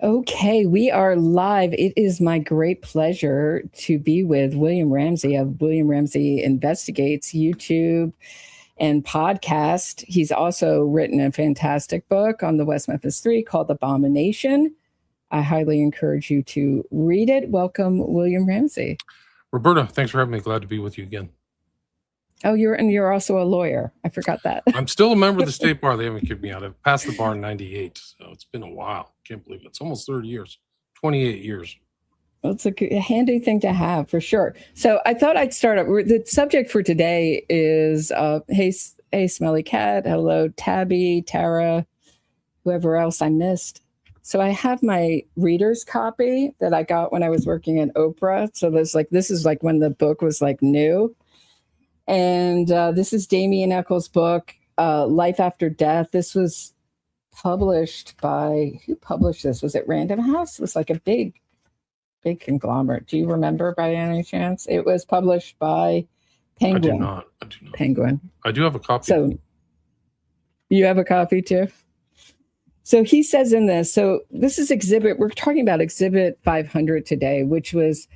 Okay, we are live. It is my great pleasure to be with William Ramsey of William Ramsey Investigates YouTube and podcast. He's also written a fantastic book on the West Memphis Three called Abomination. I highly encourage you to read it. Welcome, William Ramsey. Roberta, thanks for having me. Glad to be with you again. Oh, you're also a lawyer. I forgot that. I'm still a member of the state bar. They haven't kicked me out. I've passed the bar in 98, so it's been a while. Can't believe it. It's almost 30 years, 28 years. Well, it's a handy thing to have for sure. So I thought I'd start up. The subject for today is, hey, Smelly Cat. Hello, Tabby, Tara, whoever else I missed. So I have my reader's copy that I got when I was working at Oprah. So this is like when the book was like new. And this is Damien Echols' book, Life After Death. This was published by, who published this? Was it Random House? It was like a big conglomerate. Do you remember by any chance? It was published by Penguin. I do not. Penguin. I do have a copy. So you have a copy too? So he says in this, so this is we're talking about Exhibit 500 today, which was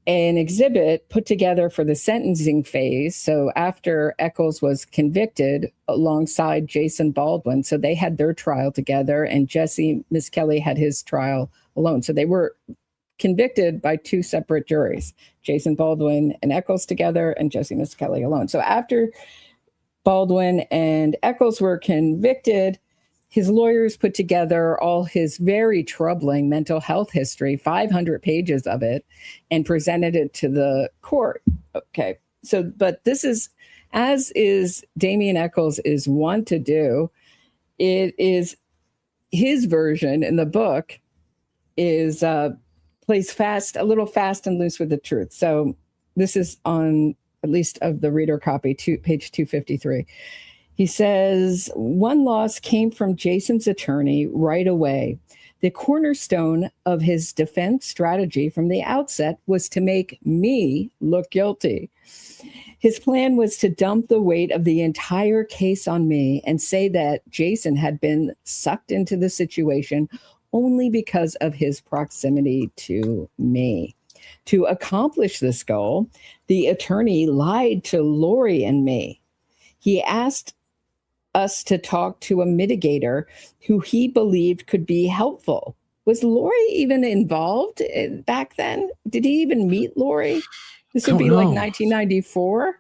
an exhibit put together for the sentencing phase. So after Echols was convicted alongside Jason Baldwin, so they had their trial together and Jesse Misskelley had his trial alone. So they were convicted by two separate juries, Jason Baldwin and Echols together and Jesse Misskelley alone. So after Baldwin and Echols were convicted, his lawyers put together all his very troubling mental health history, 500 pages of it, and presented it to the court. Okay. So, but this is, as is Damien Echols is wont to do, it is his version in the book is plays a little fast and loose with the truth. So this is on, at least of the reader copy, page 253. He says, one loss came from Jason's attorney right away. The cornerstone of his defense strategy from the outset was to make me look guilty. His plan was to dump the weight of the entire case on me and say that Jason had been sucked into the situation only because of his proximity to me. To accomplish this goal, the attorney lied to Lori and me. He asked us to talk to a mitigator who he believed could be helpful. Was Lori even involved back then? Did he even meet Lori? This would be like 1994.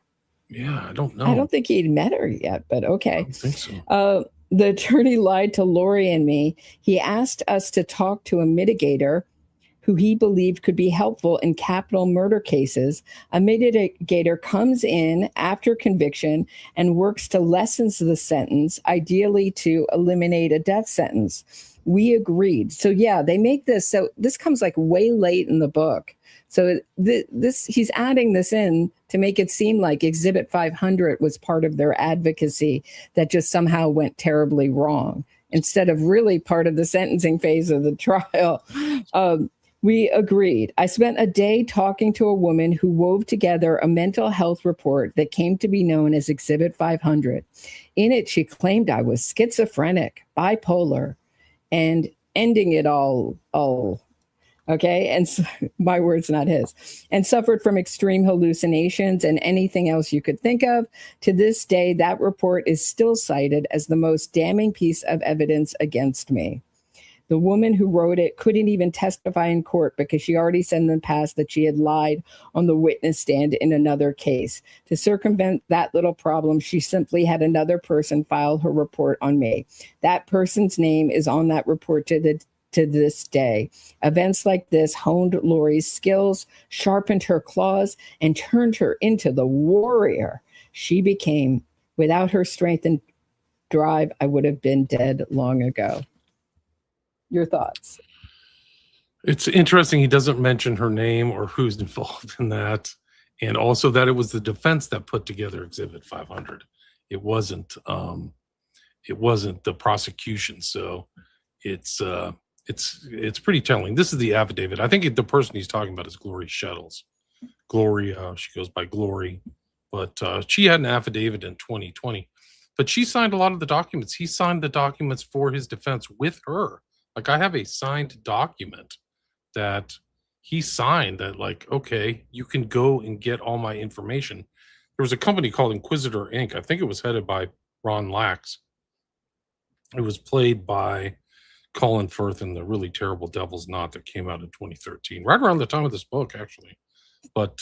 Yeah, I don't know. I don't think he'd met her yet, but okay. I don't think so. The attorney lied to Lori and me. He asked us to talk to a mitigator who he believed could be helpful in capital murder cases. A mitigator comes in after conviction and works to lessen the sentence, ideally to eliminate a death sentence. We agreed. So yeah, they make this. So this comes like way late in the book. So he's adding this in to make it seem like Exhibit 500 was part of their advocacy that just somehow went terribly wrong, instead of really part of the sentencing phase of the trial. We agreed. I spent a day talking to a woman who wove together a mental health report that came to be known as Exhibit 500. In it, she claimed I was schizophrenic, bipolar, and ending it all. Okay. And so, my words, not his, and suffered from extreme hallucinations and anything else you could think of. To this day, that report is still cited as the most damning piece of evidence against me. The woman who wrote it couldn't even testify in court because she already said in the past that she had lied on the witness stand in another case. To circumvent that little problem, she simply had another person file her report on me. That person's name is on that report to this day. Events like this honed Lori's skills, sharpened her claws, and turned her into the warrior she became. Without her strength and drive, I would have been dead long ago. Your thoughts? It's interesting he doesn't mention her name or who's involved in that, and also that it was the defense that put together Exhibit 500. It wasn't the prosecution. So it's pretty telling. This is the affidavit. I think the person he's talking about is Glory Shuttles. Glory, she goes by Glory, but she had an affidavit in 2020. But she signed a lot of the documents. He signed the documents for his defense with her. Like, I have a signed document that he signed that, like, okay, you can go and get all my information. There was a company called Inquisitor Inc. I think it was headed by Ron Lax. It was played by Colin Firth in the really terrible Devil's Knot that came out in 2013, right around the time of this book, actually. But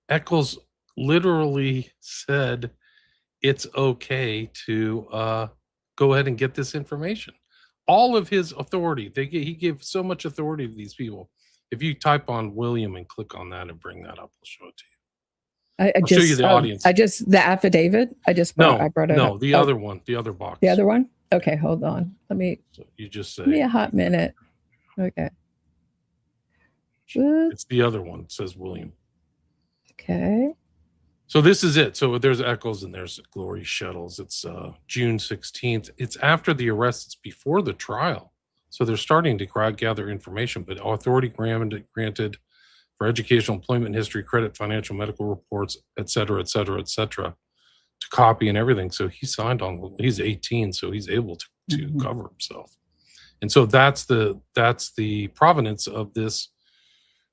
Eccles literally said it's okay to go ahead and get this information. All of his authority, he gave so much authority to these people. If you type on William and click on that and bring that up, I'll show it to you. I'll show you the audience. The affidavit. I brought it up. The other one, the other box. The other one. Okay, hold on. So you just say. Give me a hot minute. Okay. It's the other one. It says William. Okay. So this is it. So there's Echols and there's Glory Shuttles. It's June 16th. It's after the arrest. It's before the trial. So they're starting to gather information, but authority granted for educational, employment history, credit, financial, medical reports, et cetera, to copy and everything. So he signed on. He's 18, so he's able to cover himself. And so that's the provenance of this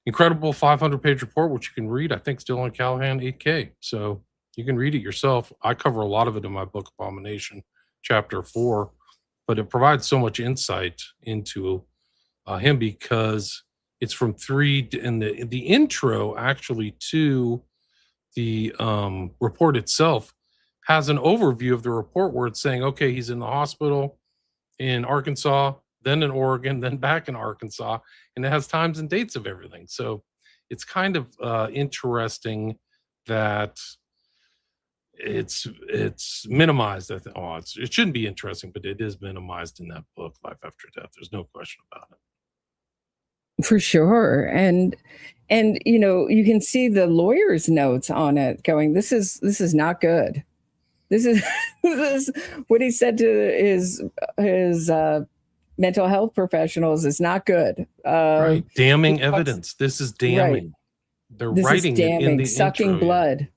incredible 500-page report, which you can read, I think, still on Callahan 8K. So you can read it yourself. I cover a lot of it in my book, Abomination, Chapter 4, but it provides so much insight into him because it's from in the intro, actually, to the report itself has an overview of the report where it's saying, okay, he's in the hospital in Arkansas, then in Oregon, then back in Arkansas, and it has times and dates of everything. So it's kind of interesting that it's minimized. I think, it shouldn't be interesting, but it is minimized in that book, Life After Death. There's no question about it. For sure. And you know, you can see the lawyer's notes on it going, this is not good. This is what he said to his mental health professionals is not good. Right. Damning evidence. This is damning. Right. They're writing it in the sucking intro, blood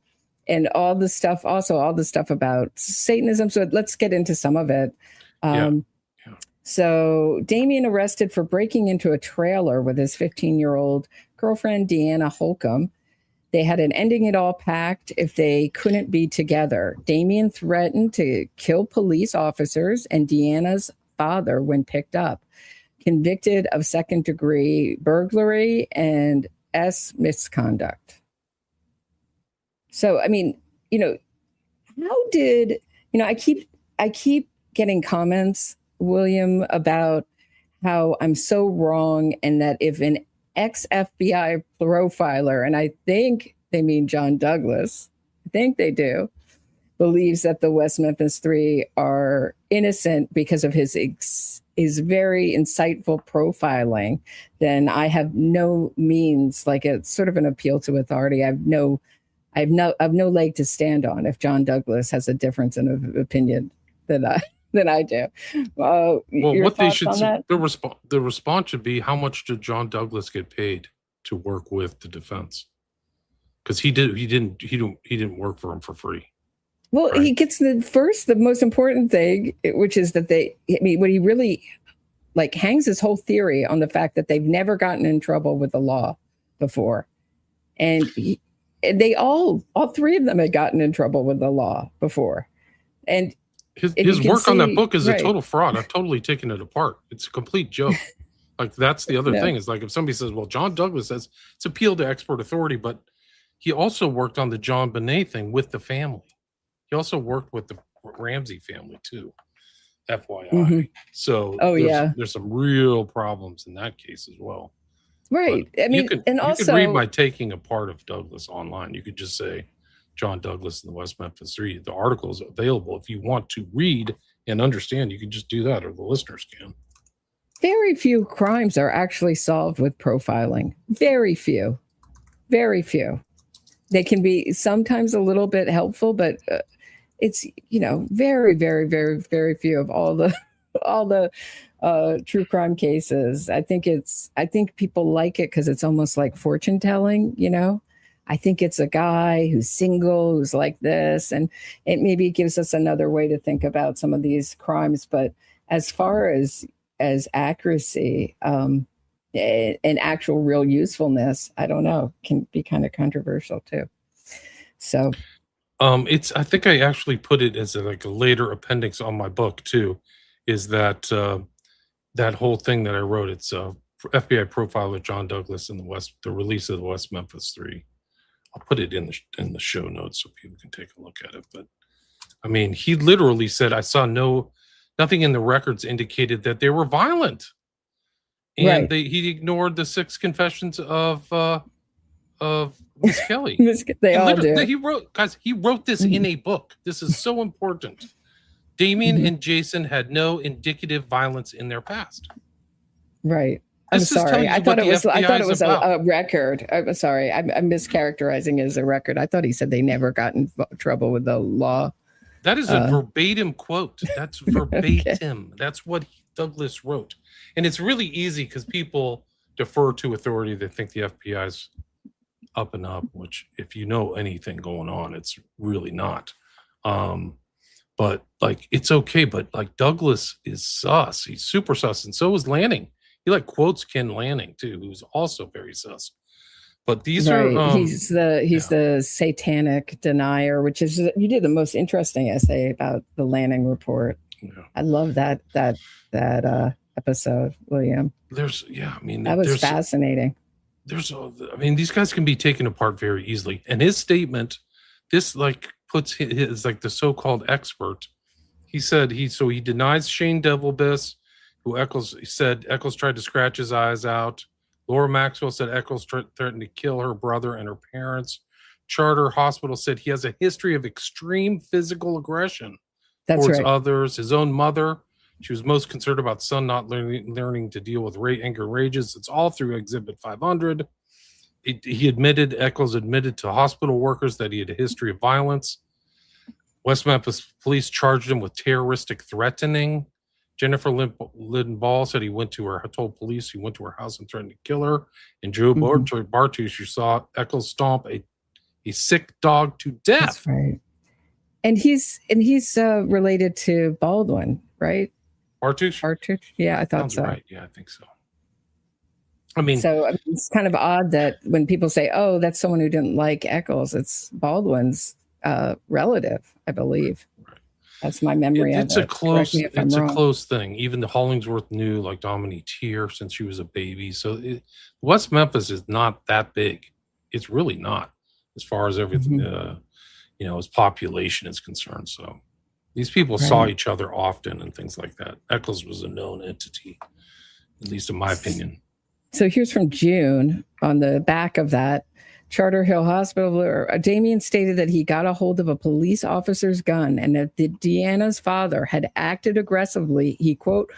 and all the stuff, also all the stuff about Satanism. So let's get into some of it. So Damien arrested for breaking into a trailer with his 15-year-old girlfriend, Deanna Holcomb. They had an ending it all pact if they couldn't be together. Damien threatened to kill police officers and Deanna's father when picked up. Convicted of second-degree burglary and misconduct. So, I mean, you know, how did, you know, I keep getting comments, William, about how I'm so wrong and that if an ex-FBI profiler, and I think they mean John Douglas, I think they do, believes that the West Memphis Three are innocent because of his very insightful profiling, then I have no means, like it's sort of an appeal to authority. I have no leg to stand on if John Douglas has a difference in opinion than I do. Well, what they should say, the response should be, how much did John Douglas get paid to work with the defense? Because he didn't work for him for free. Well, right. He gets the most important thing, which is that what he really hangs his whole theory on the fact that they've never gotten in trouble with the law before. And they all three of them had gotten in trouble with the law before. And his work on that book is a total fraud. I've totally taken it apart. It's a complete joke. That's the other thing is if somebody says, well, John Douglas says it's appeal to expert authority, but he also worked on the John Bonet thing with the family. He also worked with the Ramsey family too, FYI. Mm-hmm. So there's some real problems in that case as well. Right. But you could read my taking apart of Douglas online. You could just say John Douglas and the West Memphis Three. The article is available. If you want to read and understand, you can just do that, or the listeners can. Very few crimes are actually solved with profiling. Very few. Very few. They can be sometimes a little bit helpful, but it's, very, very, very, very few of all the true crime cases. I think people like it because it's almost like fortune telling, I think it's a guy who's single, who's like this. And it maybe gives us another way to think about some of these crimes. But as far as accuracy, and actual real usefulness, I don't know, can be kind of controversial too. So I think I actually put it as a later appendix on my book too, is that that whole thing that I wrote. It's FBI profiler John Douglas in the release of the West Memphis 3. I'll put it in the show notes so people can take a look at it. But I mean, he literally said, I saw nothing in the records indicated that they were violent. And right. he ignored the 6 confessions of Miss Kelly. They all do. He wrote this in a book. This is so important. Damien and Jason had no indicative violence in their past. Right. I'm sorry. I thought it was a record. I'm sorry. I'm mischaracterizing it as a record. I thought he said they never got in trouble with the law. That is a verbatim quote. That's verbatim. Okay. That's what Douglas wrote. And it's really easy because people defer to authority. They think the FBI's up and up, which if you know anything going on, it's really not. But it's okay. But Douglas is sus. He's super sus. And so is Lanning. He quotes Ken Lanning too, who's also very sus. But these are he's the satanic denier, which is, you did the most interesting essay about the Lanning report. Yeah. I love that episode, William. That was fascinating. These guys can be taken apart very easily. And his statement, this puts his the so-called expert. He said he denies Shane Devilbiss, who Echols tried to scratch his eyes out. Laura Maxwell said Echols threatened to kill her brother and her parents. Charter Hospital said he has a history of extreme physical aggression towards others. His own mother, she was most concerned about son not learning to deal with anger and rages. It's all through Exhibit 500. Echols admitted to hospital workers that he had a history of violence. West Memphis police charged him with terroristic threatening. Jennifer Lynn Ball said told police he went to her house and threatened to kill her. And Joe Bartusch, you saw Echols stomp a sick dog to death. That's right. And he's related to Baldwin, right? Bartusch? Yeah, I thought Sounds so. Right. Yeah, I think so. It's kind of odd that when people say, "Oh, that's someone who didn't like Echols," it's Baldwin's relative, I believe. Right. That's my memory of it. It's a close thing. Even the Hollingsworth knew Dominique Tier since she was a baby. So West Memphis is not that big. It's really not, as far as everything, as population is concerned. So these people saw each other often and things like that. Echols was a known entity, at least in my opinion. So here's from June. On the back of that, Charter Hill Hospital, Damien stated that he got a hold of a police officer's gun and that Deanna's father had acted aggressively. He, quote,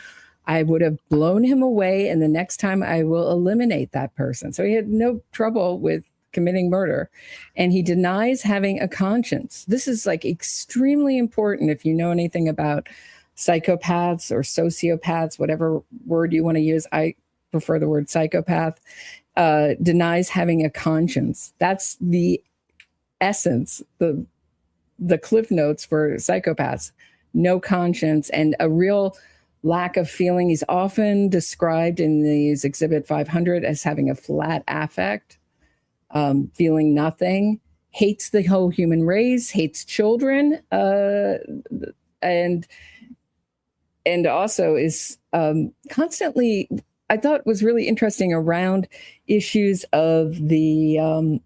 "I would have blown him away, and the next time I will eliminate that person." So he had no trouble with committing murder. And he denies having a conscience. This is extremely important if you know anything about psychopaths or sociopaths, whatever word you want to use. I prefer the word psychopath. Denies having a conscience. That's the essence, the cliff notes for psychopaths. No conscience and a real lack of feeling. He's often described in these Exhibit 500 as having a flat affect, feeling nothing, hates the whole human race, hates children, and also is constantly, I thought was really interesting around issues of the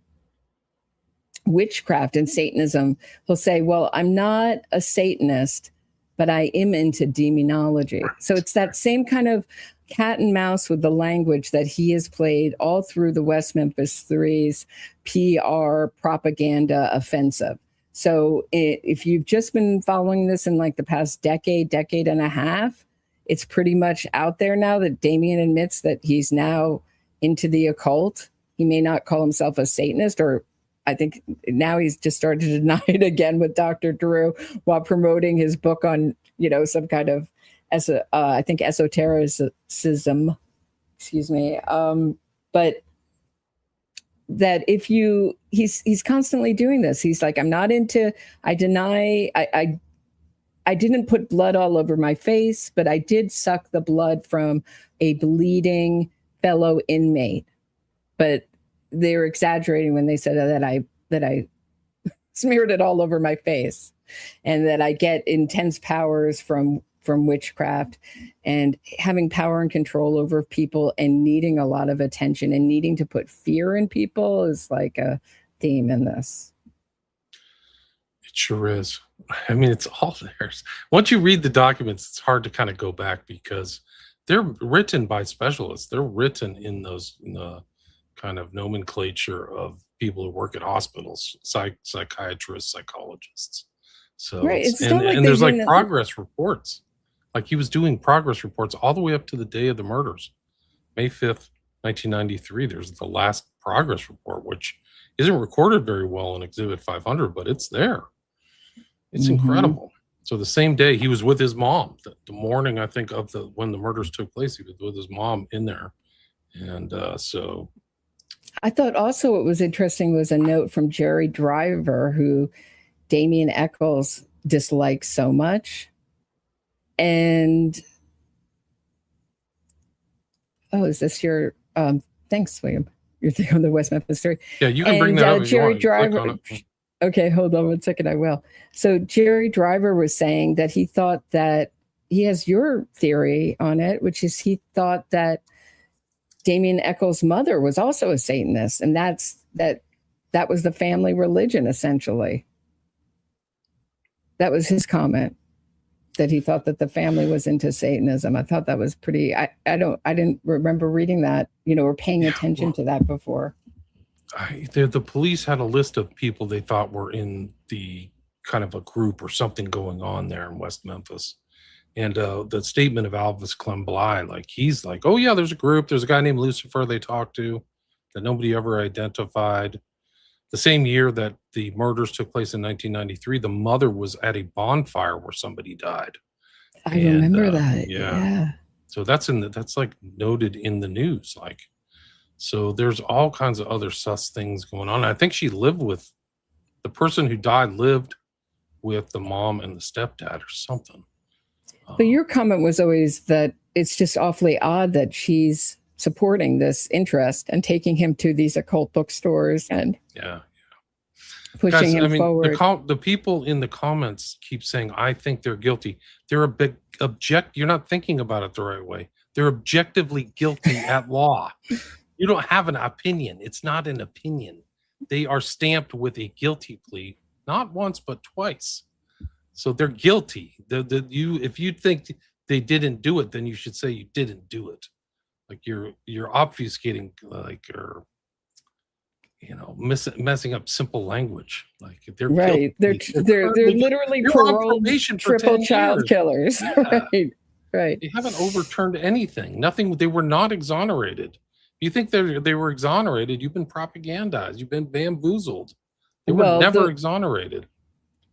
witchcraft and Satanism. He'll say, well, I'm not a Satanist, but I am into demonology. So it's that same kind of cat and mouse with the language that he has played all through the West Memphis 3's PR propaganda offensive. So if you've just been following this in the past decade and a half, it's pretty much out there now that Damien admits that he's now into the occult. He may not call himself a Satanist, or I think now he's just started to deny it again with Dr. Drew while promoting his book on, some kind of, I think, esotericism. Excuse me. But that he's constantly doing this. He's like, I'm not into, I deny, I didn't put blood all over my face, but I did suck the blood from a bleeding fellow inmate. But they're exaggerating when they said that I smeared it all over my face, and that I get intense powers from witchcraft, and having power and control over people, and needing a lot of attention and needing to put fear in people is like a theme in this. It sure is. I mean, it's all there. Once you read the documents, it's hard to kind of go back, because they're written by specialists. They're written in the kind of nomenclature of people who work at hospitals, psychiatrists, psychologists. So, right. and there's like progress reports. Like, he was doing progress reports all the way up to the day of the murders, May 5th, 1993. There's the last progress report, which isn't recorded very well in Exhibit 500, but it's there. It's incredible. So the same day, he was with his mom. The morning, I think, of when the murders took place, he was with his mom in there. And so... I thought also what was interesting was a note from Jerry Driver, who Damien Echols dislikes so much. And, is this your... thanks, William. You're thinking of the West Memphis story. Yeah, you can bring that up if Jerry you want. Driver... Okay, hold on 1 second. I will. So Jerry Driver was saying that he thought that he has your theory on it, which is he thought that Damien Echols' mother was also a Satanist, and that was the family religion, essentially. That was his comment, that he thought that the family was into Satanism. I thought that was pretty. I didn't remember reading that, or paying attention to that before. The police had a list of people they thought were in the kind of a group or something going on there in West Memphis. And the statement of Alvis Clemblay, like, he's like, oh yeah, there's a group. There's a guy named Lucifer they talked to that nobody ever identified. The same year that the murders took place in 1993, the mother was at a bonfire where somebody died. I remember that. Yeah. So that's like noted in the news. Like, so there's all kinds of other sus things going on. I think she lived with the person who died, lived with the mom and the stepdad or something. But your comment was always that it's just awfully odd that she's supporting this interest and taking him to these occult bookstores and pushing him forward. The people in the comments keep saying, I think they're guilty. They're you're not thinking about it the right way. They're objectively guilty at law. You don't have an opinion. It's not an opinion. They are stamped with a guilty plea, not once, but twice. So they're guilty. If you think they didn't do it, then you should say you didn't do it. Like, you're obfuscating, like, or messing up simple language. Like, they're right. Guilty. They're literally paroled triple child killers. Yeah. Right. They haven't overturned anything. Nothing. They were not exonerated. You think they were exonerated? You've been propagandized. You've been bamboozled. They were never exonerated.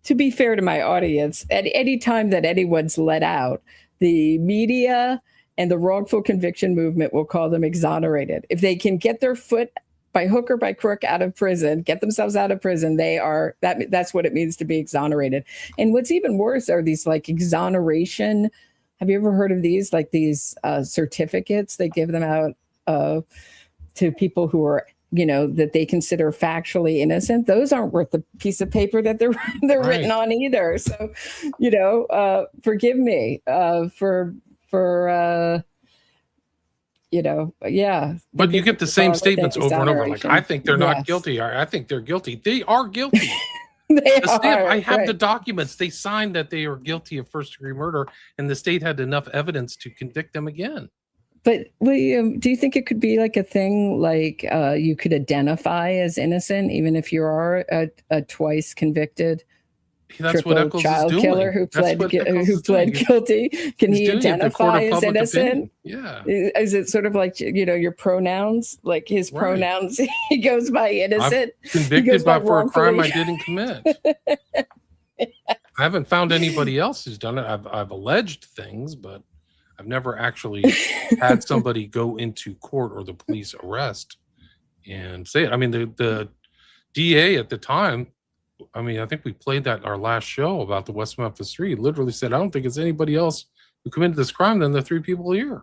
To be fair to my audience, at any time that anyone's let out, the media and the wrongful conviction movement will call them exonerated. If they can get their foot by hook or by crook out of prison, get themselves out of prison, that's what it means to be exonerated. And what's even worse are these, like, exoneration. Have you ever heard of these? Like, these certificates they give them out to people who are, that they consider factually innocent. Those aren't worth the piece of paper that they're right. written on either. So, forgive me for yeah. But you get the same statements over and over. Like, I think they're not guilty. I think they're guilty. They are guilty. I have the documents. They signed that they are guilty of first-degree murder, and the state had enough evidence to convict them again. But William, do you think it could be like a thing, like you could identify as innocent even if you are a twice convicted triple child killer who pled guilty? Can he identify as innocent? Yeah. Is it sort of like, your pronouns, like his pronouns? He goes by innocent. I'm convicted for a crime I didn't commit. I haven't found anybody else who's done it. I've alleged things, but I've never actually had somebody go into court or the police arrest and say it. I mean, the DA at the time, I mean, I think we played that in our last show about the West Memphis Three, literally said, I don't think it's anybody else who committed this crime than the three people here.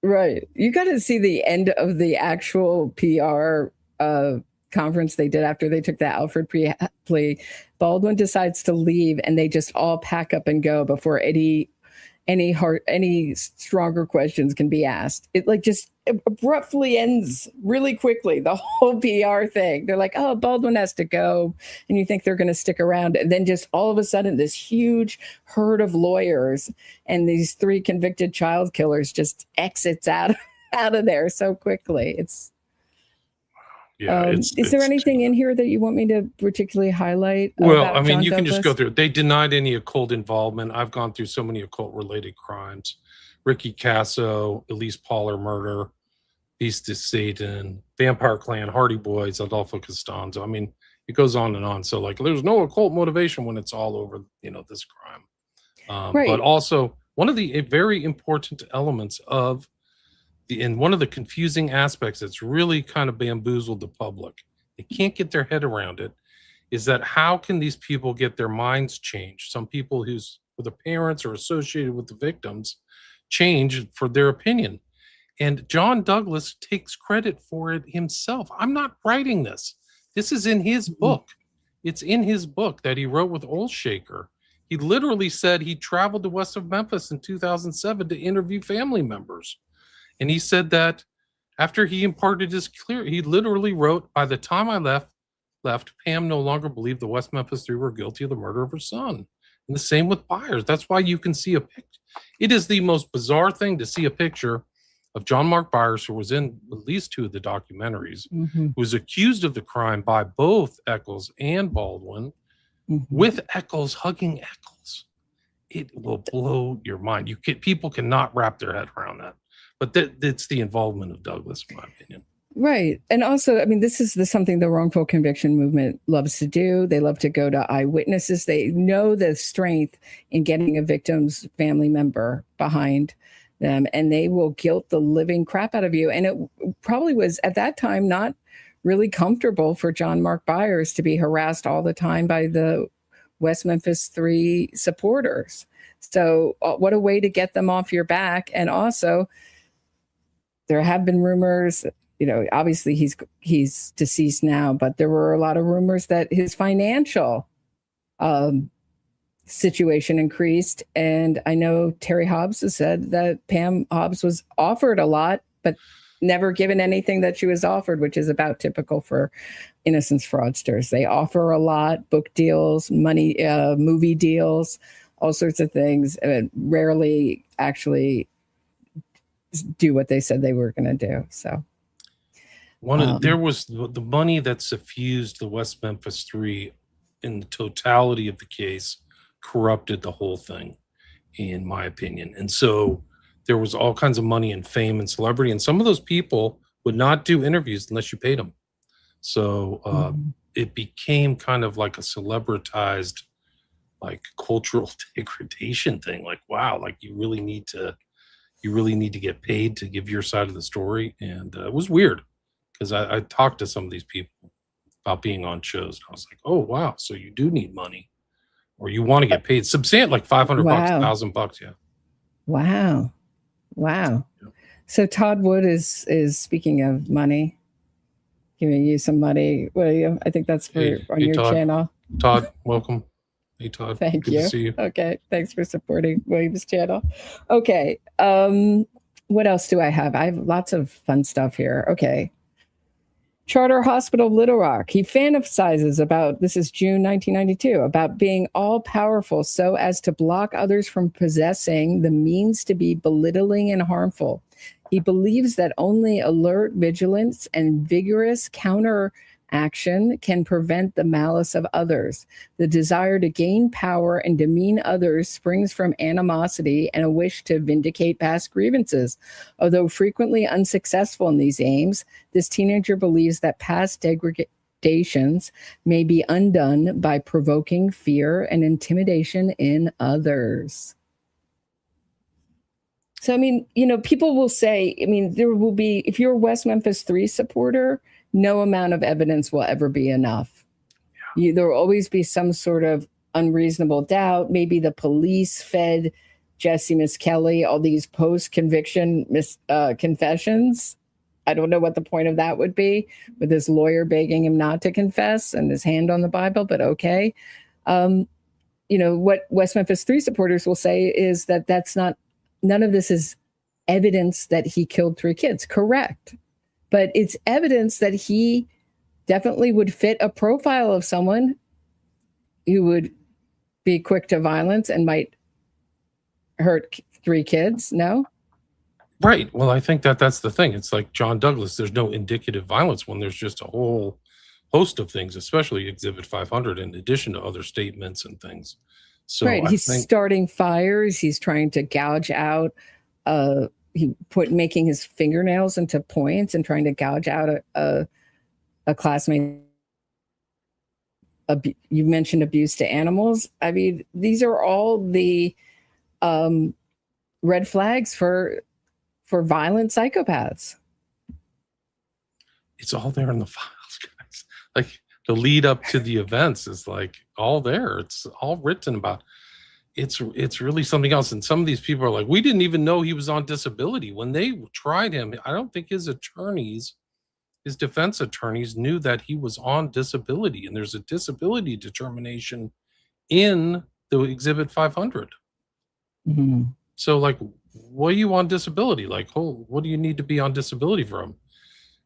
Right. You got to see the end of the actual PR conference they did after they took the Alfred plea. Baldwin decides to leave, and they just all pack up and go before any stronger questions can be asked. It like just abruptly ends really quickly, the whole PR thing. They're like, oh, Baldwin has to go. And you think they're going to stick around. And then just all of a sudden, this huge herd of lawyers and these three convicted child killers just exits out of there so quickly. It's yeah. Is there anything in here that you want me to particularly highlight? Well, I mean, John you can just Douglas? go through it. They denied any occult involvement. I've gone through so many occult related crimes. Ricky Casso, Elise Pauler murder, Beast of Satan, Vampire Clan, Hardy Boys, Adolfo Costanzo. I mean, it goes on and on. So like, there's no occult motivation when it's all over, this crime. Right. But also one of the very important elements of and one of the confusing aspects that's really kind of bamboozled the public, they can't get their head around it, is that how can these people get their minds changed? Some people who the parents are associated with the victims change for their opinion. And John Douglas takes credit for it himself. I'm not writing this. This is in his book. It's in his book that he wrote with Olshaker. He literally said he traveled to west of Memphis in 2007 to interview family members. And he said that after he imparted his clear, he literally wrote, by the time I left, Pam no longer believed the West Memphis Three were guilty of the murder of her son. And the same with Byers. That's why you can see a picture. It is the most bizarre thing to see a picture of John Mark Byers, who was in at least two of the documentaries, who was accused of the crime by both Echols and Baldwin, with Echols hugging Echols. It will blow your mind. People cannot wrap their head around that. But it's the involvement of Douglas, in my opinion. Right. And also, I mean, this is something the wrongful conviction movement loves to do. They love to go to eyewitnesses. They know the strength in getting a victim's family member behind them, and they will guilt the living crap out of you. And it probably was at that time not really comfortable for John Mark Byers to be harassed all the time by the West Memphis Three supporters. So what a way to get them off your back. And also, there have been rumors, obviously he's deceased now, but there were a lot of rumors that his financial situation increased. And I know Terry Hobbs has said that Pam Hobbs was offered a lot, but never given anything that she was offered, which is about typical for innocence fraudsters. They offer a lot, book deals, money, movie deals, all sorts of things, and rarely actually do what they said they were going to do. So there was the money that suffused the West Memphis Three in the totality of the case corrupted the whole thing, in my opinion. And so there was all kinds of money and fame and celebrity, and some of those people would not do interviews unless you paid them. So it became kind of like a celebritized, like, cultural degradation thing. Like, wow, like you really need to get paid to give your side of the story. And it was weird because I talked to some of these people about being on shows, and I was like, oh, wow, so you do need money, or you want to get paid substantial, like $500, $1,000. Yeah. Wow. Yeah. So Todd Wood is speaking of money, giving you some money, will you? I think that's for on your Todd. channel. Todd, welcome. Hey, Todd. Thank Good you. to see you. Okay. Thanks for supporting William's channel. Okay. What else do I have? I have lots of fun stuff here. Okay. Charter Hospital of Little Rock. He fantasizes about, this is June 1992, about being all powerful so as to block others from possessing the means to be belittling and harmful. He believes that only alert vigilance and vigorous counteraction can prevent the malice of others. The desire to gain power and demean others springs from animosity and a wish to vindicate past grievances. Although frequently unsuccessful in these aims, this teenager believes that past degradations may be undone by provoking fear and intimidation in others. So, I mean, people will say, I mean, there will be, if you're a West Memphis 3 supporter, no amount of evidence will ever be enough. There will always be some sort of unreasonable doubt. Maybe the police fed Jesse Misskelley all these post-conviction confessions. I don't know what the point of that would be, with his lawyer begging him not to confess and his hand on the Bible, but okay. What West Memphis 3 supporters will say is that none of this is evidence that he killed 3 kids. Correct. But it's evidence that he definitely would fit a profile of someone who would be quick to violence and might hurt 3 kids. No? Right. Well, I think that's the thing. It's like John Douglas. There's no indicative violence when there's just a whole host of things, especially Exhibit 500, in addition to other statements and things. So right. He's starting fires. He's trying to gouge out. Making his fingernails into points and trying to gouge out a classmate. You mentioned abuse to animals. I mean, these are all the red flags for violent psychopaths. It's all there in the files, guys. Like, the lead up to the events is like all there. It's all written about. It's really something else. And some of these people are like, we didn't even know he was on disability. When they tried him, I don't think his defense attorneys knew that he was on disability. And there's a disability determination in the Exhibit 500. Mm-hmm. So, like, what are you on disability? Like, what do you need to be on disability from?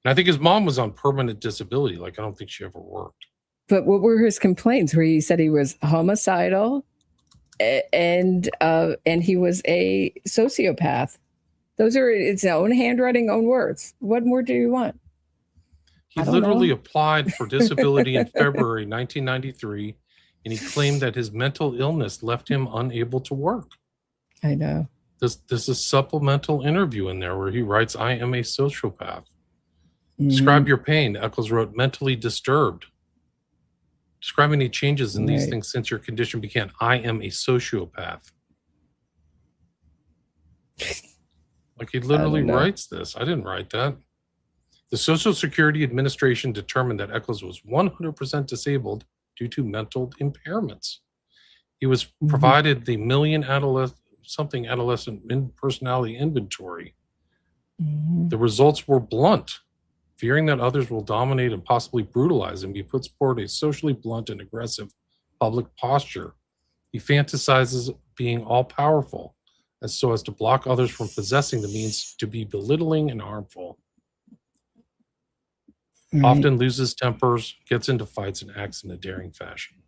And I think his mom was on permanent disability. Like, I don't think she ever worked. But what were his complaints? Where he said he was homicidal and he was a sociopath. Those are its own handwriting, own words. What more do you want? He literally applied for disability in February 1993, and he claimed that his mental illness left him unable to work. I know. There's a supplemental interview in there where he writes, I am a sociopath. Describe your pain. Echols wrote, mentally disturbed. Describe any changes in these things since your condition began. I am a sociopath. Like, he literally writes this. I didn't write that. The Social Security Administration determined that Echols was 100% disabled due to mental impairments. He was provided the Million Adolescent Personality Inventory. The results were blunt. Fearing that others will dominate and possibly brutalize him, he puts forward a socially blunt and aggressive public posture. He fantasizes being all-powerful, as to block others from possessing the means to be belittling and harmful. Often loses tempers, gets into fights, and acts in a daring fashion.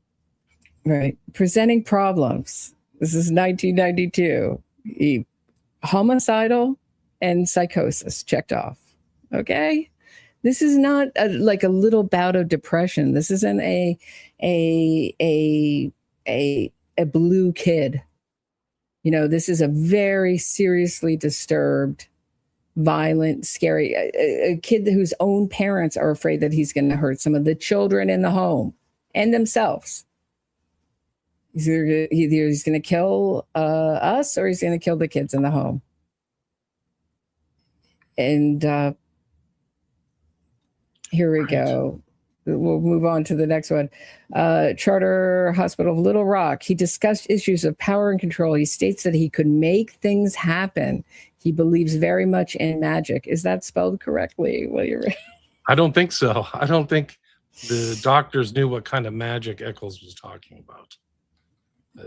Right. Presenting problems. This is 1992. Homicidal and psychosis checked off. Okay. This is not like a little bout of depression. This isn't a blue kid. This is a very seriously disturbed, violent, scary, a kid whose own parents are afraid that he's going to hurt some of the children in the home and themselves. Either he's going to kill us or he's going to kill the kids in the home. And here we go. We'll move on to the next one. Charter Hospital of Little Rock. He discussed issues of power and control. He states that he could make things happen. He believes very much in magic. Is that spelled correctly, William? I don't think so. I don't think the doctors knew what kind of magic Echols was talking about.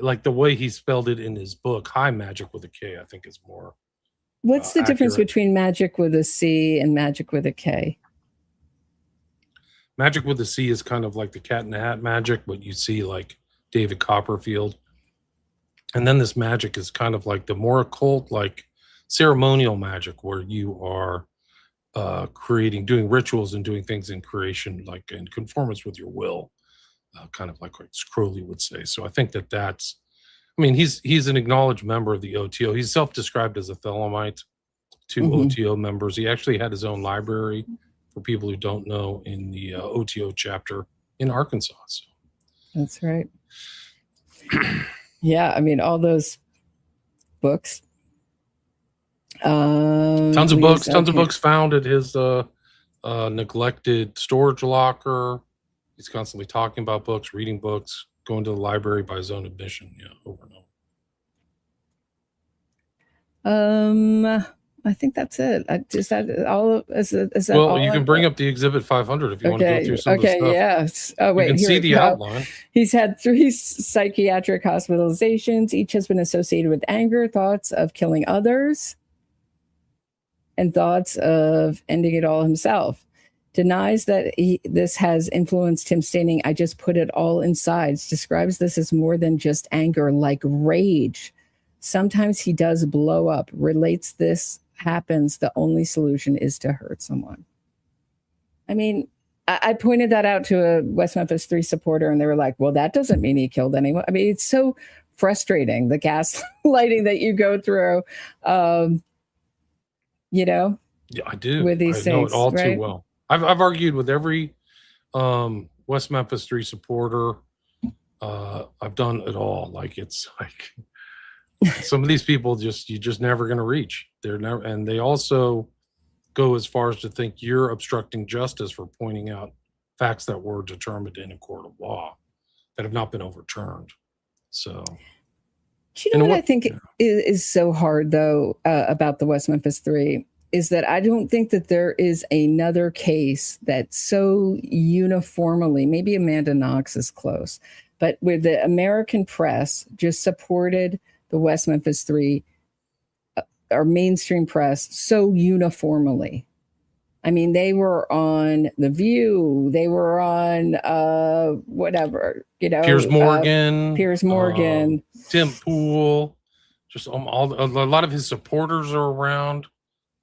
Like the way he spelled it in his book, High Magic with a K, I think is more. What's the difference between magic with a C and magic with a K? Magic with a C is kind of like the Cat in the Hat magic, what you see like David Copperfield. And then this magic is kind of like the more occult, like ceremonial magic, where you are doing rituals and doing things in creation, like in conformance with your will, kind of like what Crowley would say. So I think he's an acknowledged member of the OTO. He's self-described as a Thelemite to OTO members. He actually had his own library, for people who don't know, in the OTO chapter in Arkansas. So. That's right. Yeah, all those books, Tons of books found at his neglected storage locker. He's constantly talking about books, reading books, going to the library by his own admission. Yeah, over and over. I think that's it. Is that all? Is that well, all you can bring up the Exhibit 500 if you want to go through some of the stuff. Yes. Oh, wait. You can see the outline. He's had 3 psychiatric hospitalizations. Each has been associated with anger, thoughts of killing others, and thoughts of ending it all himself. Denies that this has influenced him, stating, "I just put it all inside." Describes this as more than just anger, like rage. Sometimes he does blow up. Relates this happens. The only solution is to hurt someone. I mean, I pointed that out to a West Memphis 3 supporter, and they were like, well, that doesn't mean he killed anyone. I mean, it's so frustrating, the gaslighting that you go through, you know? Yeah, I do. With these I know things, it all right? too well. I've argued with every West Memphis 3 supporter. I've done it all. Like, it's like some of these people you're just never going to reach. They're never, and they also go as far as to think you're obstructing justice for pointing out facts that were determined in a court of law that have not been overturned. So, do you know what I think is so hard though about the West Memphis 3 is that I don't think that there is another case that so uniformly, maybe Amanda Knox is close, but where the American press just supported the West Memphis 3, our mainstream press, so uniformly. I mean, they were on The View, they were on whatever, you know, Piers Morgan, Tim Pool, just a lot of his supporters are around.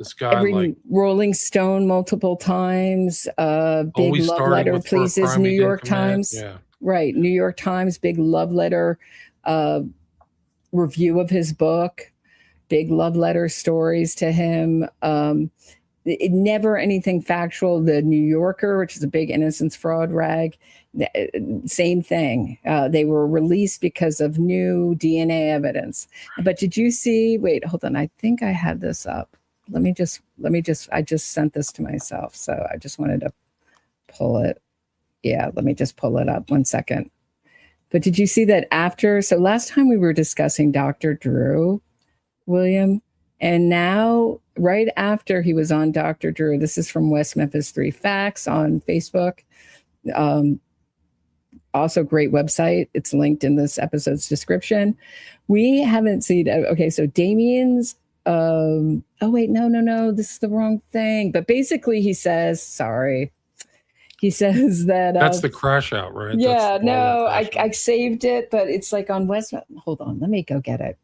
This guy, Rolling Stone multiple times, big love letter, pleases New York Times. Yeah. Right, New York Times, big love letter review of his book, big love letter stories to him. It never anything factual. The New Yorker, which is a big innocence fraud rag, same thing. They were released because of new DNA evidence. But did you see? Wait, hold on. I think I had this up. Let me just. I just sent this to myself, so I just wanted to pull it. Yeah, let me just pull it up. 1 second. But did you see that after? So last time we were discussing Dr. Drew, William, and now right after he was on Dr. Drew, this is from West Memphis 3 Facts on Facebook. Also great website. It's linked in this episode's description. We haven't seen, okay, so Damien's, oh wait, no, this is the wrong thing. But basically he says, sorry. He says that that's the crash out, right? Yeah, no, I saved it, but it's like on West. Hold on, let me go get it.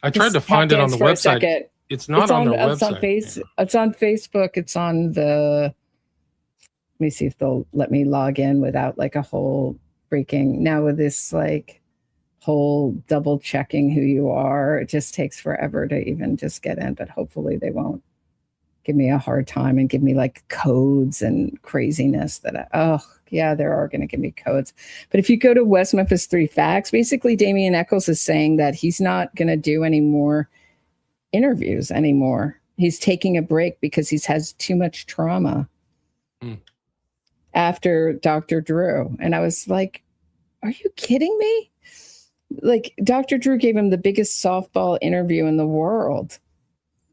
I tried to find it on the website. It's not on their website. It's on Facebook. It's on the. Let me see if they'll let me log in without like a whole freaking now with this like whole double checking who you are. It just takes forever to even just get in, but hopefully they won't give me a hard time and give me like codes and craziness that they are going to give me codes. But if you go to West Memphis 3 Facts, basically Damien Echols is saying that he's not going to do any more interviews anymore. He's taking a break because he has too much trauma after Dr. Drew. And I was like, are you kidding me? Like Dr. Drew gave him the biggest softball interview in the world.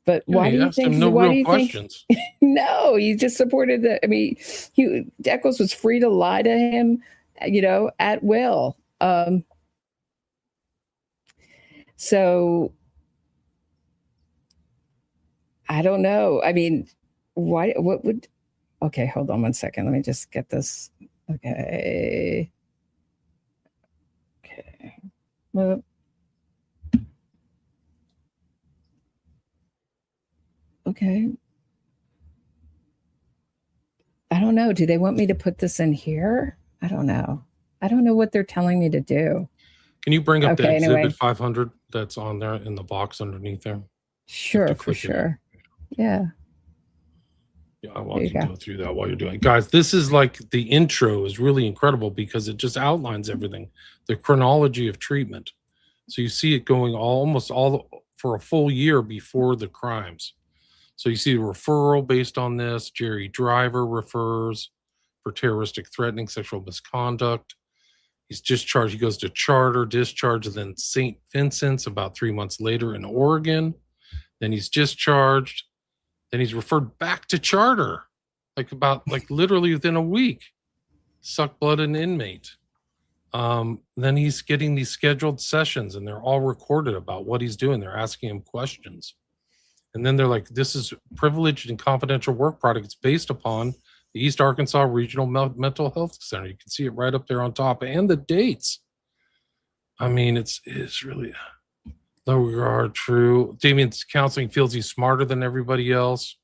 But why do you think? No real questions. No, he just supported the. I mean, Echols was free to lie to him, you know, at will. So I don't know. I mean, why? What would? Okay, hold on 1 second. Let me just get this. Okay. Well. Okay. I don't know. Do they want me to put this in here? I don't know. I don't know what they're telling me to do. Can you bring up the Exhibit 500 that's on there in the box underneath there? Sure, for sure. Yeah. Yeah, I want you to go through that while you're doing it. Guys, this is like the intro is really incredible because it just outlines everything, the chronology of treatment. So you see it going almost all for a full year before the crimes. So you see a referral based on this. Jerry Driver refers for terroristic threatening, sexual misconduct. He's discharged. He goes to charter, discharge, and then St. Vincent's about 3 months later in Oregon. Then he's discharged. Then he's referred back to charter, like literally within a week. Suck blood an inmate. Then he's getting these scheduled sessions, and they're all recorded about what he's doing. They're asking him questions. And then they're like, this is privileged and confidential work product. It's based upon the East Arkansas Regional Mental Health Center. You can see it right up there on top, and the dates. I mean, it's really low regard, true. Damien's counseling feels he's smarter than everybody else.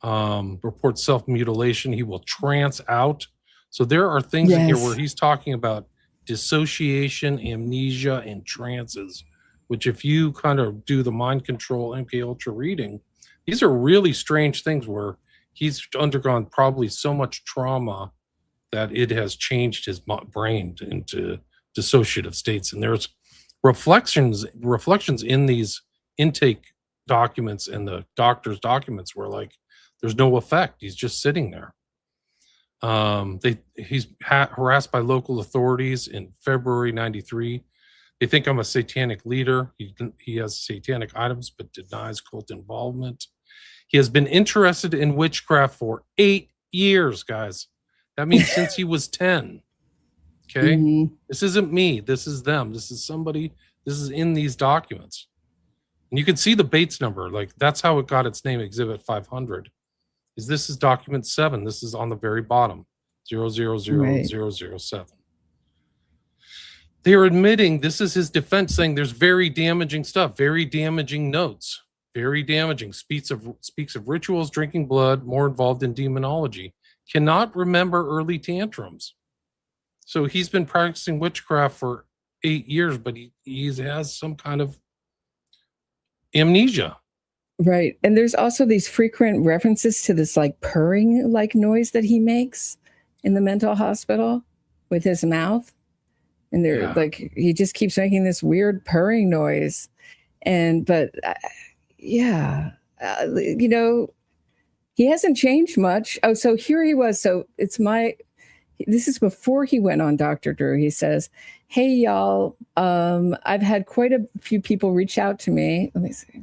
Reports self-mutilation. He will trance out. So there are things in here where he's talking about dissociation, amnesia, and trances, which if you kind of do the mind control MK Ultra reading, these are really strange things where he's undergone probably so much trauma that it has changed his brain into dissociative states. And there's reflections in these intake documents and the doctor's documents where like there's no effect. He's just sitting there. He's harassed by local authorities in February 93. They think I'm a satanic leader. He has satanic items, but denies cult involvement. He has been interested in witchcraft for 8 years, guys. That means since he was 10. Okay. Mm-hmm. This isn't me. This is them. This is somebody. This is in these documents. And you can see the Bates number. Like that's how it got its name, Exhibit 500. This is document 7. This is on the very bottom, 000007. They are admitting, this is his defense, saying there's very damaging stuff, very damaging notes, very damaging. Speaks of rituals, drinking blood, more involved in demonology. Cannot remember early tantrums. So he's been practicing witchcraft for 8 years, but he has some kind of amnesia. Right. And there's also these frequent references to this like purring like noise that he makes in the mental hospital with his mouth. And they're like, he just keeps making this weird purring noise. But he hasn't changed much. Oh, so here he was. So this is before he went on Dr. Drew. He says, hey, y'all, I've had quite a few people reach out to me. Let me see.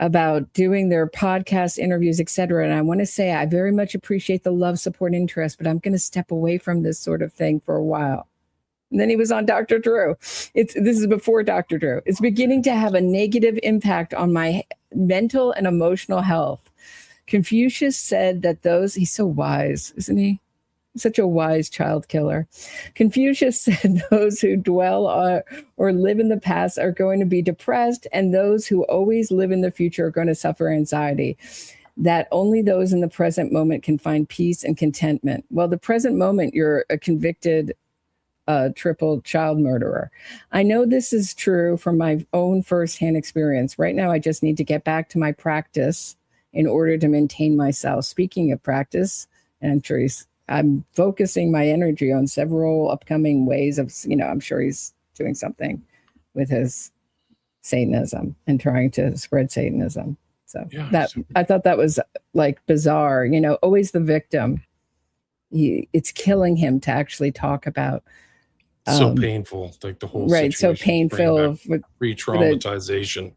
About doing their podcast interviews, etc. And I want to say I very much appreciate the love, support, interest, but I'm going to step away from this sort of thing for a while. And then he was on Dr. Drew. This is before Dr. Drew. It's beginning to have a negative impact on my mental and emotional health. Confucius said that he's so wise, isn't he? Such a wise child killer. Confucius said those who dwell or live in the past are going to be depressed, and those who always live in the future are going to suffer anxiety. That only those in the present moment can find peace and contentment. Well, the present moment, you're a convicted triple child murderer. I know this is true from my own firsthand experience. Right now, I just need to get back to my practice in order to maintain myself. Speaking of practice, and I'm focusing my energy on several upcoming ways of, I'm sure he's doing something with his Satanism and trying to spread Satanism. So I thought that was like bizarre, always the victim. It's killing him to actually talk about. So painful, like the whole right. So painful. Re-traumatization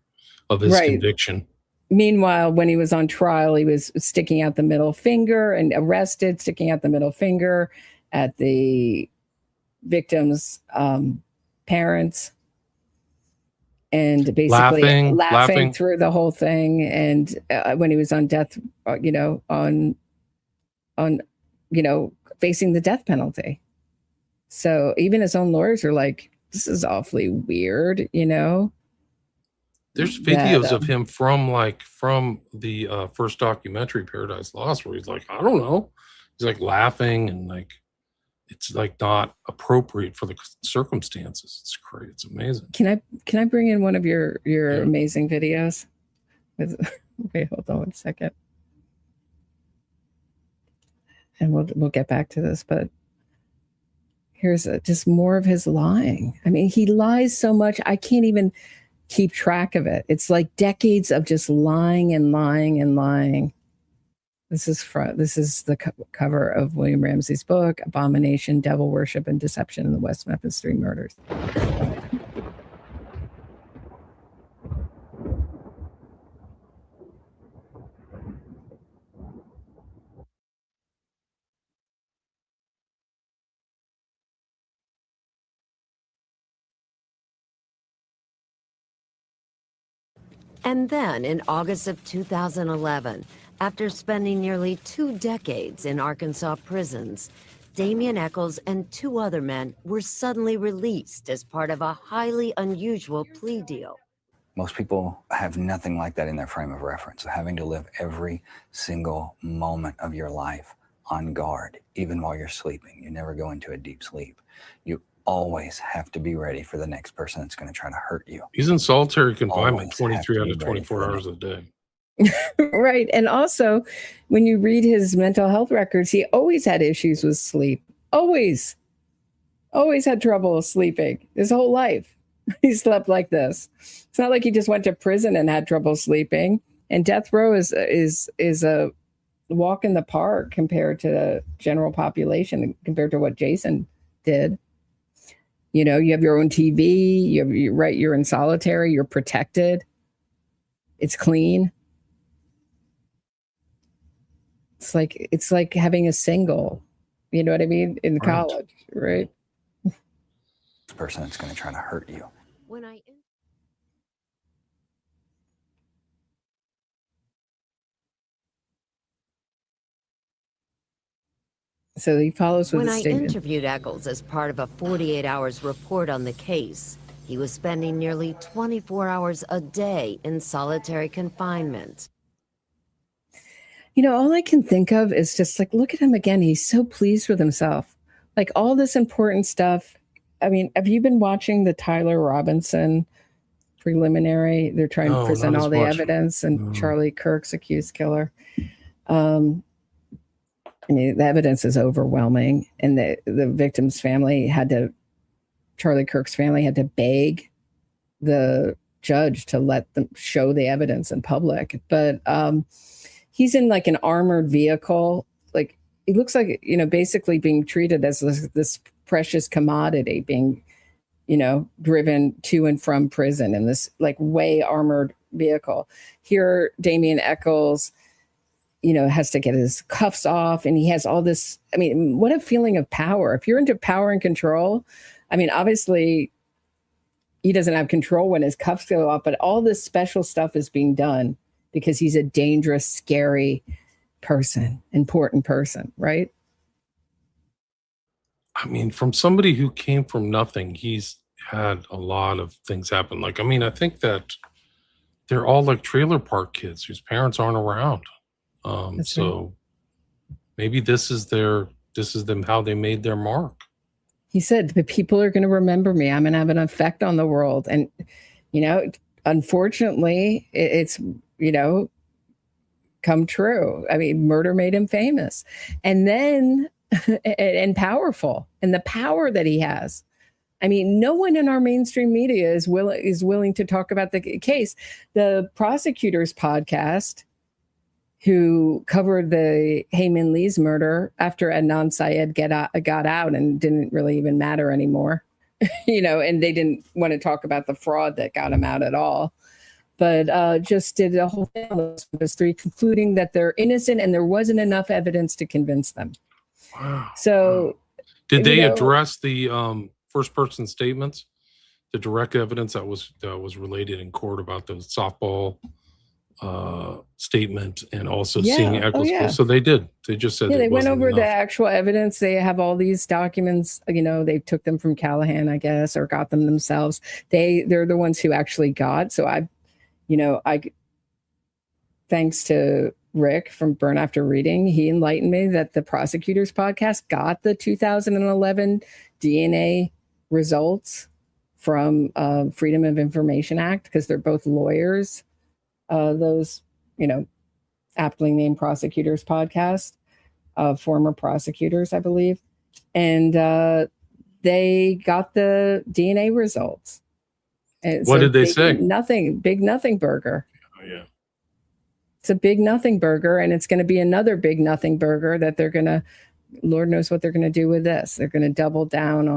of his conviction. Meanwhile, when he was on trial, he was sticking out the middle finger and arrested, sticking out the middle finger at the victim's parents, and basically laughing through the whole thing. And when he was on death, facing the death penalty. So even his own lawyers are like, this is awfully weird, There's videos of him from the first documentary, Paradise Lost, where he's like, I don't know. He's like laughing and like, it's like not appropriate for the circumstances. It's crazy. It's amazing. Can I bring in one of your amazing videos? Wait, hold on 1 second. And we'll get back to this, but here's just more of his lying. I mean, he lies so much. I can't even keep track of it. It's like decades of just lying and lying and lying. This is the cover of William Ramsey's book, Abomination, Devil Worship, and Deception in the West Memphis 3 Murders. And then in August of 2011, after spending nearly 2 decades in Arkansas prisons, Damien Echols and 2 other men were suddenly released as part of a highly unusual plea deal. Most people have nothing like that in their frame of reference, having to live every single moment of your life on guard, even while you're sleeping. You never go into a deep sleep. You always have to be ready for the next person that's going to try to hurt you. He's in solitary confinement Always 23 have out to of be ready 24 hours a day. Right. And also, when you read his mental health records, he always had issues with sleep. Always had trouble sleeping his whole life. He slept like this. It's not like he just went to prison and had trouble sleeping. And death row is a walk in the park compared to the general population, compared to what Jason did. You know, you have your own TV, you're in solitary, you're protected. It's clean. It's like having a single, you know what I mean, in college, right? This person that's going to try to hurt you. So he follows with When a I statement. interviewed Echols as part of a 48 hours report on the case, he was spending nearly 24 hours a day in solitary confinement. You know, all I can think of is just like, look at him again. He's so pleased with himself. Like all this important stuff. I mean, have you been watching the Tyler Robinson preliminary? They're trying to present all the evidence, and Charlie Kirk's accused killer. I mean, the evidence is overwhelming, and the victim's family Charlie Kirk's family had to beg the judge to let them show the evidence in public. But he's in like an armored vehicle. Like it looks like, you know, basically being treated as this precious commodity, being, you know, driven to and from prison in this like way armored vehicle. Here, Damien Echols, you know, has to get his cuffs off, and he has all this. I mean, what a feeling of power. If you're into power and control, I mean, obviously he doesn't have control when his cuffs go off, but all this special stuff is being done because he's a dangerous, scary person, important person, right? I mean, from somebody who came from nothing, he's had a lot of things happen. Like, I mean, I think that they're all like trailer park kids whose parents aren't around. So maybe this is them, how they made their mark. He said, the people are going to remember me. I'm going to have an effect on the world. And, you know, unfortunately, it's, you know, come true. I mean, murder made him famous. And then, and powerful. And the power that he has. I mean, no one in our mainstream media is willing to talk about the case. The prosecutor's podcast, who covered the Hayman Lee's murder after Adnan Syed got out and didn't really even matter anymore, you know, and they didn't want to talk about the fraud that got him out at all, but just did a whole thing on those 3, concluding that they're innocent and there wasn't enough evidence to convince them. Wow. So did they address the first person statements, the direct evidence that was related in court about the softball statement, and also seeing Echols? So they did. They just said they went over the actual evidence. They have all these documents. You know, they took them from Callahan, I guess, or got them themselves. They're the ones who actually got. So I thanks to Rick from Burn After Reading, he enlightened me that the prosecutor's podcast got the 2011 DNA results from Freedom of Information Act, because they're both lawyers. Those, you know, aptly named prosecutors podcast, former prosecutors, I believe. And they got the DNA results. And What so did they big say? big nothing burger. Oh, yeah. It's a big nothing burger, and it's going to be another big nothing burger that they're going to, Lord knows what they're going to do with this. They're going to double down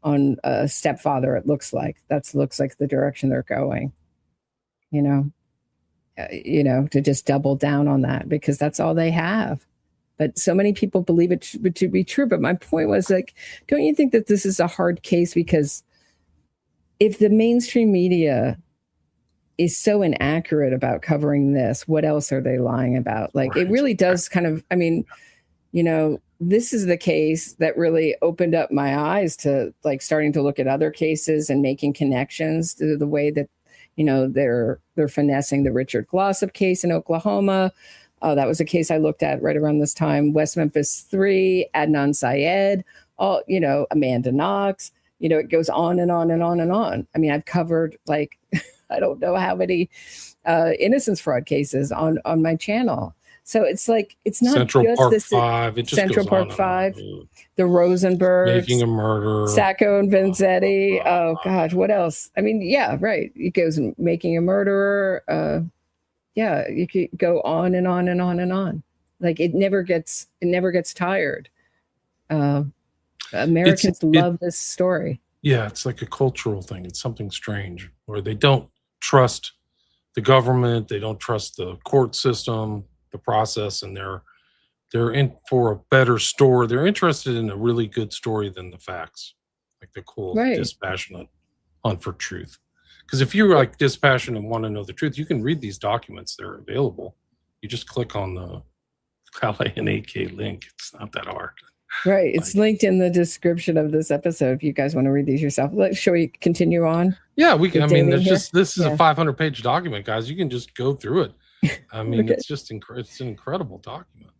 on a stepfather. It looks like looks like the direction they're going. To just double down on that because that's all they have. But so many people believe it to be true. But my point was like, don't you think that this is a hard case? Because if the mainstream media is so inaccurate about covering this, what else are they lying about? Like, Right. It really does kind of, this is the case that really opened up my eyes to like starting to look at other cases and making connections to the way that, they're finessing the Richard Glossop case in Oklahoma. That was a case I looked at right around this time. West Memphis 3, Adnan Syed, Amanda Knox, it goes on and on and on and on. I mean, I've covered like, I don't know how many innocence fraud cases on my channel. So it's like, it's not Central just Park this 5. It just Central goes Park on 5, and on. the Rosenbergs, Making a Murder, Sacco and Vanzetti. Oh God, what else? I mean, yeah, right. It goes Making a Murderer. Yeah, you could go on and on and on and on. Like it never gets tired. Americans love this story. Yeah, it's like a cultural thing. It's something strange where they don't trust the government, they don't trust the court system, the process, and they're in for a better story. They're interested in a really good story than the facts, like the cool, Right. dispassionate hunt for truth. Because if you're like dispassionate and want to know the truth, you can read these documents. They're available. You just click on the Calais and AK link. It's not that hard. Right. It's linked in the description of this episode if you guys want to read these yourself. Shall we continue on? Yeah, we can. I mean, there's here? just this is Yeah. a 500-page document, guys. You can just go through it. I mean, Okay. it's just it's an incredible document.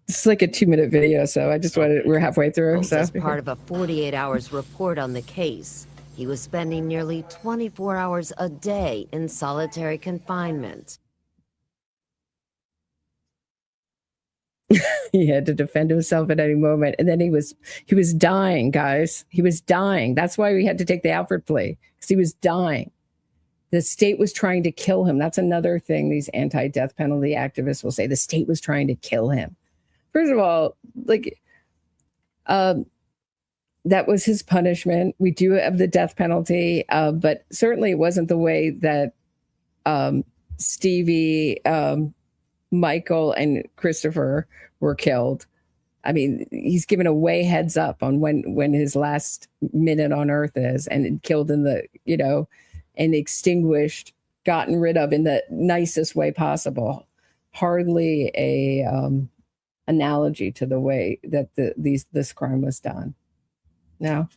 It's like a 2-minute video, so I just wanted. We're halfway through. So As part of a 48 hours report on the case, he was spending nearly 24 hours a day in solitary confinement. he had to defend himself at any moment, and then he was dying, guys. He was dying. That's why we had to take the Alfred plea, because he was dying. The state was trying to kill him. That's another thing these anti-death penalty activists will say. The state was trying to kill him. First of all, like, that was his punishment. We do have the death penalty, but certainly it wasn't the way that Stevie, Michael, and Christopher were killed. I mean, he's given a way heads up on when his last minute on Earth is, and killed in the, and extinguished, gotten rid of in the nicest way possible. Hardly a analogy to the way that this crime was done. No?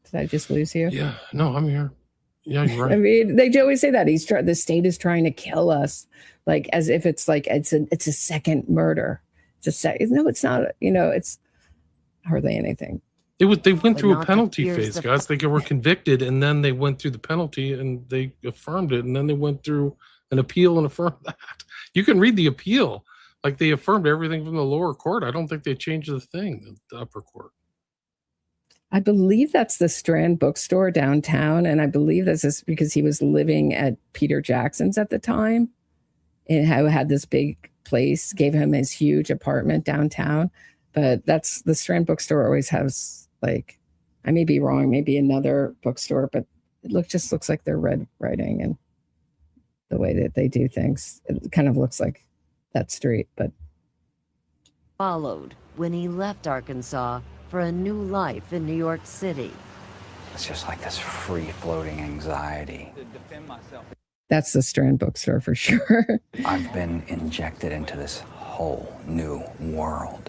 Did I just lose you? Yeah, no, I'm here. Yeah, you're right. I mean, they always say that the state is trying to kill us, like as if it's like it's a second murder. No, it's not. It's hardly anything. They went through a not penalty the fears phase, of- guys. They were convicted, and then they went through the penalty, and they affirmed it, and then they went through an appeal and affirmed that. You can read the appeal. Like, they affirmed everything from the lower court. I don't think they changed the thing, the upper court. I believe that's the Strand bookstore downtown, and I believe that's just because he was living at Peter Jackson's at the time, and how had this big place, gave him his huge apartment downtown. But that's the Strand bookstore always has, like, I may be wrong, maybe another bookstore, but it just looks like they're red writing and the way that they do things. It kind of looks like that street, but Followed when he left Arkansas for a new life in New York City. It's just like this free-floating anxiety. that's the Strand bookstore for sure. I've been injected into this whole new world,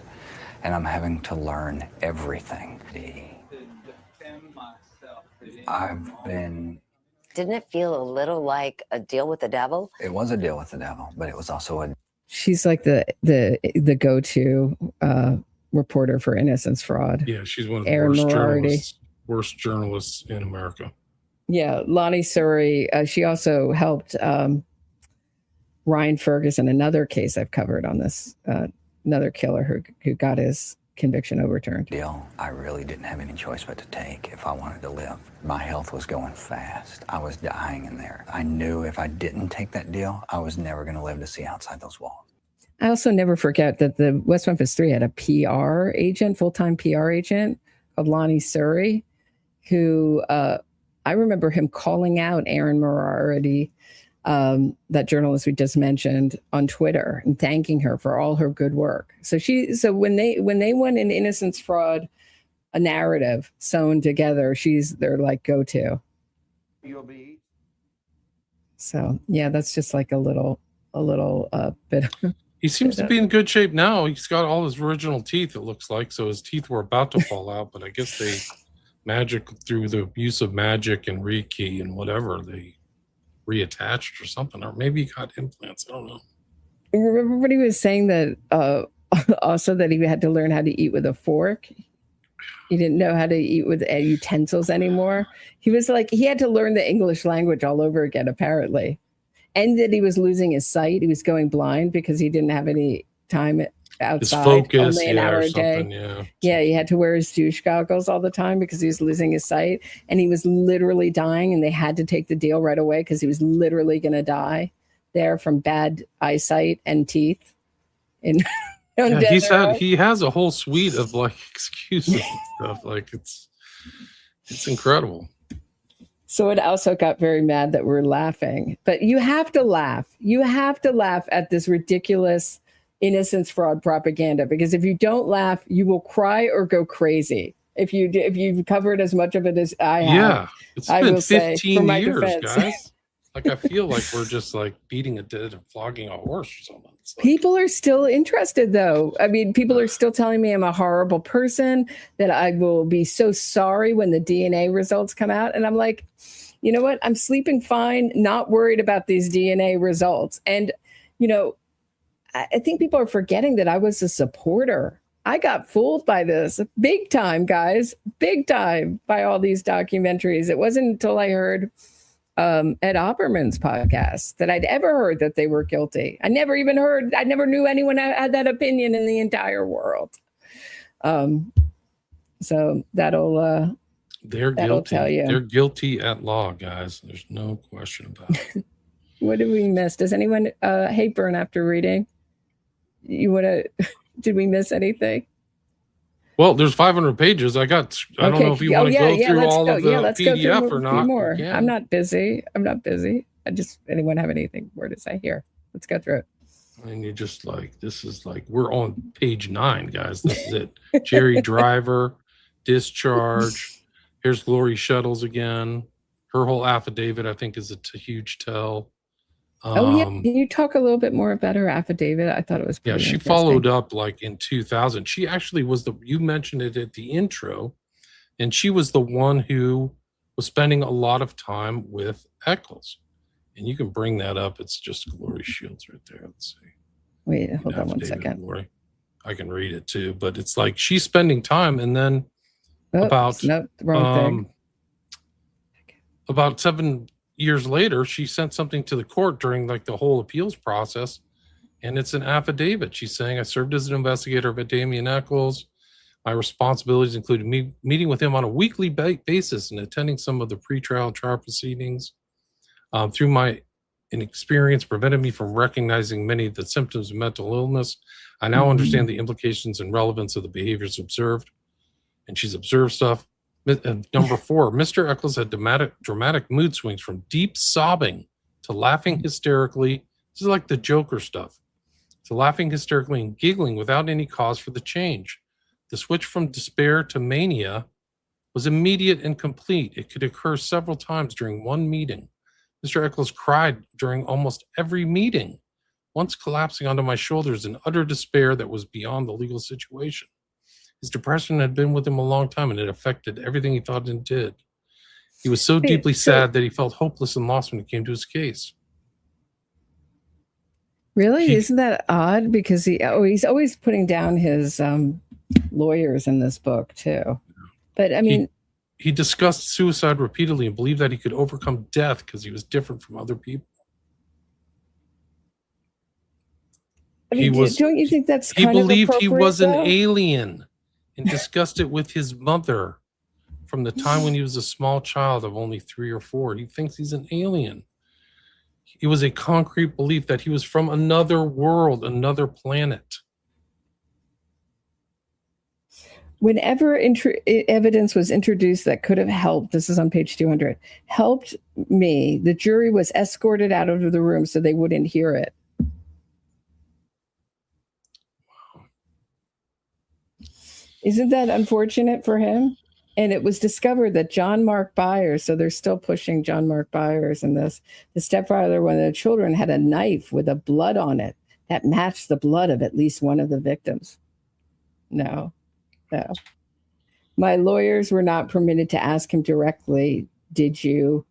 and I'm having to learn everything. Didn't it feel a little like a deal with the devil? It was a deal with the devil, but it was also a She's like the go-to reporter for innocence fraud. Yeah, she's one of the Erin Moriarty. worst journalists in America. Yeah, Lonnie Surrey. She also helped Ryan Ferguson, another case I've covered on this, another killer who got his conviction overturned. Deal I really didn't have any choice but to take if I wanted to live. My health was going fast. I was dying in there. I knew if I didn't take that deal, I was never going to live to see outside those walls. I also never forget that the West Memphis 3 had a PR agent, full-time PR agent called Lonnie Surrey, who I remember him calling out Aaron Moriarty, that journalist we just mentioned, on Twitter and thanking her for all her good work. So when they want an innocence fraud, a narrative sewn together, she's their like go-to. So yeah, that's just like a little bit. He seems to be in good shape now. He's got all his original teeth, it looks like. So his teeth were about to fall out, but I guess they through the use of magic and Reiki and whatever, they reattached or something, or maybe he got implants. I don't know. Everybody was saying that also that he had to learn how to eat with a fork. He didn't know how to eat with utensils anymore. He was like, he had to learn the English language all over again, apparently. And that he was losing his sight. He was going blind because he didn't have any time outside. His focus, only an hour a day. Yeah, he had to wear his douche goggles all the time because he was losing his sight. And he was literally dying, and they had to take the deal right away because he was literally going to die there from bad eyesight and teeth. He has a whole suite of like excuses and stuff. Like it's incredible. So it also got very mad that we're laughing. But you have to laugh. You have to laugh at this ridiculous innocence fraud propaganda, because if you don't laugh, you will cry or go crazy. If you've covered as much of it as I have. Yeah, it's been 15 years, defense. guys. Like I feel like we're just like beating a dead and flogging a horse or something. Like, people are still interested, though. I mean, people are still telling me I'm a horrible person, that I will be so sorry when the DNA results come out. And I'm like, you know what? I'm sleeping fine, not worried about these DNA results. And, you know, I think people are forgetting that I was a supporter. I got fooled by this big time, guys, big time, by all these documentaries. It wasn't until I heard Ed Opperman's podcast that I'd ever heard that they were guilty. I never knew anyone had that opinion in the entire world. So that'll tell you. They're guilty at law, guys. There's no question about it. What did we miss? Does anyone hate Burn after reading? Did we miss anything? Well, there's 500 pages. I don't know if you want to go through all of the PDF or not. More. I'm not busy. Anyone have anything more to say here? Let's go through it. And you're just like, this is like, we're on page 9, guys. This is it. Jerry Driver, discharge. Here's Glory Shuttles again. Her whole affidavit, I think, is a huge tell. Can you talk a little bit more about her affidavit? I thought it was pretty she followed up like in 2000. She actually was you mentioned it at the intro, and she was the one who was spending a lot of time with Echols. And you can bring that up. It's just Glory Shields right there. Let's see. Wait, hold on one second. Glory. I can read it too, but it's like she's spending time, and then about 7 years later, she sent something to the court during like the whole appeals process, and it's an affidavit. She's saying, I served as an investigator of Damien Echols. My responsibilities included meeting with him on a weekly basis and attending some of the pretrial trial proceedings. Through my inexperience, prevented me from recognizing many of the symptoms of mental illness. I now understand the implications and relevance of the behaviors observed. And she's observed stuff. Number 4, Mr. Echols had dramatic mood swings from deep sobbing to laughing hysterically. This is like the Joker stuff. To laughing hysterically and giggling without any cause for the change. The switch from despair to mania was immediate and complete. It could occur several times during one meeting. Mr. Echols cried during almost every meeting, once collapsing onto my shoulders in utter despair that was beyond the legal situation. His depression had been with him a long time, and it affected everything he thought and did. He was so deeply sad that he felt hopeless and lost when it came to his case. Really? Isn't that odd? Because he's always putting down his lawyers in this book, too. But, I mean... He discussed suicide repeatedly and believed that he could overcome death because he was different from other people. I mean, don't you think that's he believed he was an alien. and discussed it with his mother from the time when he was a small child of only 3 or 4. He thinks he's an alien. It was a concrete belief that he was from another world, another planet. Whenever evidence was introduced that could have helped, this is on page 200, helped me, the jury was escorted out of the room so they wouldn't hear it. Wow. Isn't that unfortunate for him? And it was discovered that John Mark Byers, so they're still pushing John Mark Byers in this, the stepfather, one of the children, had a knife with a blood on it that matched the blood of at least one of the victims. No. My lawyers were not permitted to ask him directly, did you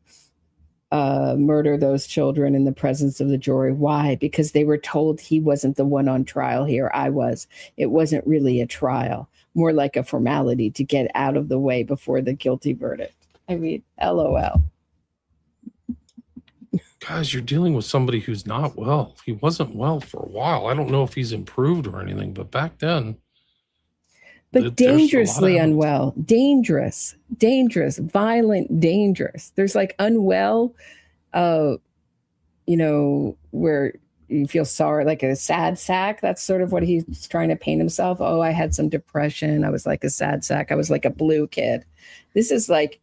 murder those children in the presence of the jury? Why? Because they were told he wasn't the one on trial here. I was. It wasn't really a trial, more like a formality to get out of the way before the guilty verdict. I mean, LOL. Guys, you're dealing with somebody who's not well. He wasn't well for a while. I don't know if he's improved or anything, but back then, but dangerously unwell, dangerous, violent, dangerous. There's like unwell, where you feel sorry, like a sad sack. That's sort of what he's trying to paint himself. Oh, I had some depression. I was like a sad sack. I was like a blue kid. This is like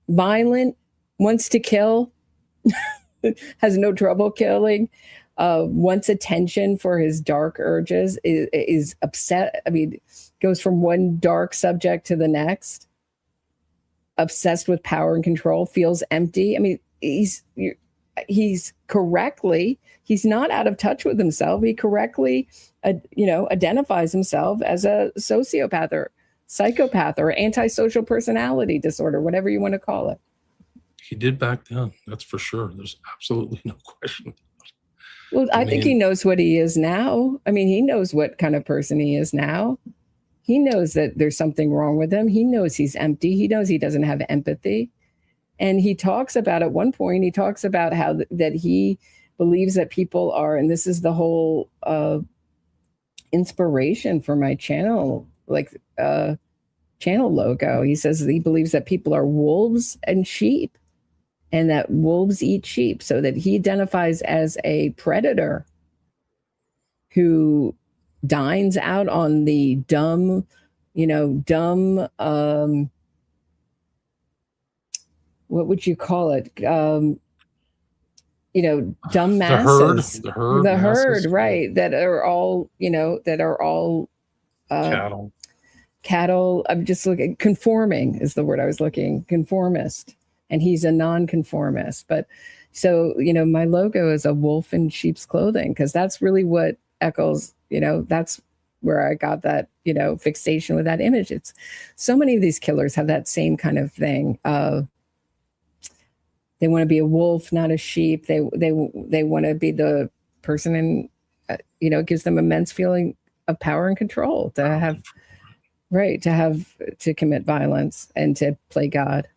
violent, wants to kill, has no trouble killing. Wants attention for his dark urges, is upset. I mean, goes from one dark subject to the next, obsessed with power and control, feels empty. I mean, he's correctly, he's not out of touch with himself. He correctly, identifies himself as a sociopath or psychopath or antisocial personality disorder, whatever you want to call it. He did back then. That's for sure. There's absolutely no question. Well, I think he knows what he is now. I mean, he knows what kind of person he is now. He knows that there's something wrong with him. He knows he's empty. He knows he doesn't have empathy. And he talks about, at one point, he talks about how that he believes that people are, and this is the whole inspiration for my channel, channel logo. He says he believes that people are wolves and sheep, and that wolves eat sheep, so that he identifies as a predator who dines out on the dumb, what would you call it? Dumb masses. The herd, right. That are all, cattle. I'm just looking, conforming is the word I was looking, conformist. And he's a nonconformist. But so, my logo is a wolf in sheep's clothing, because that's really what Echols, that's where I got that, fixation with that image. It's so many of these killers have that same kind of thing. They want to be a wolf, not a sheep. They want to be the person, and it gives them immense feeling of power and control to commit violence and to play God.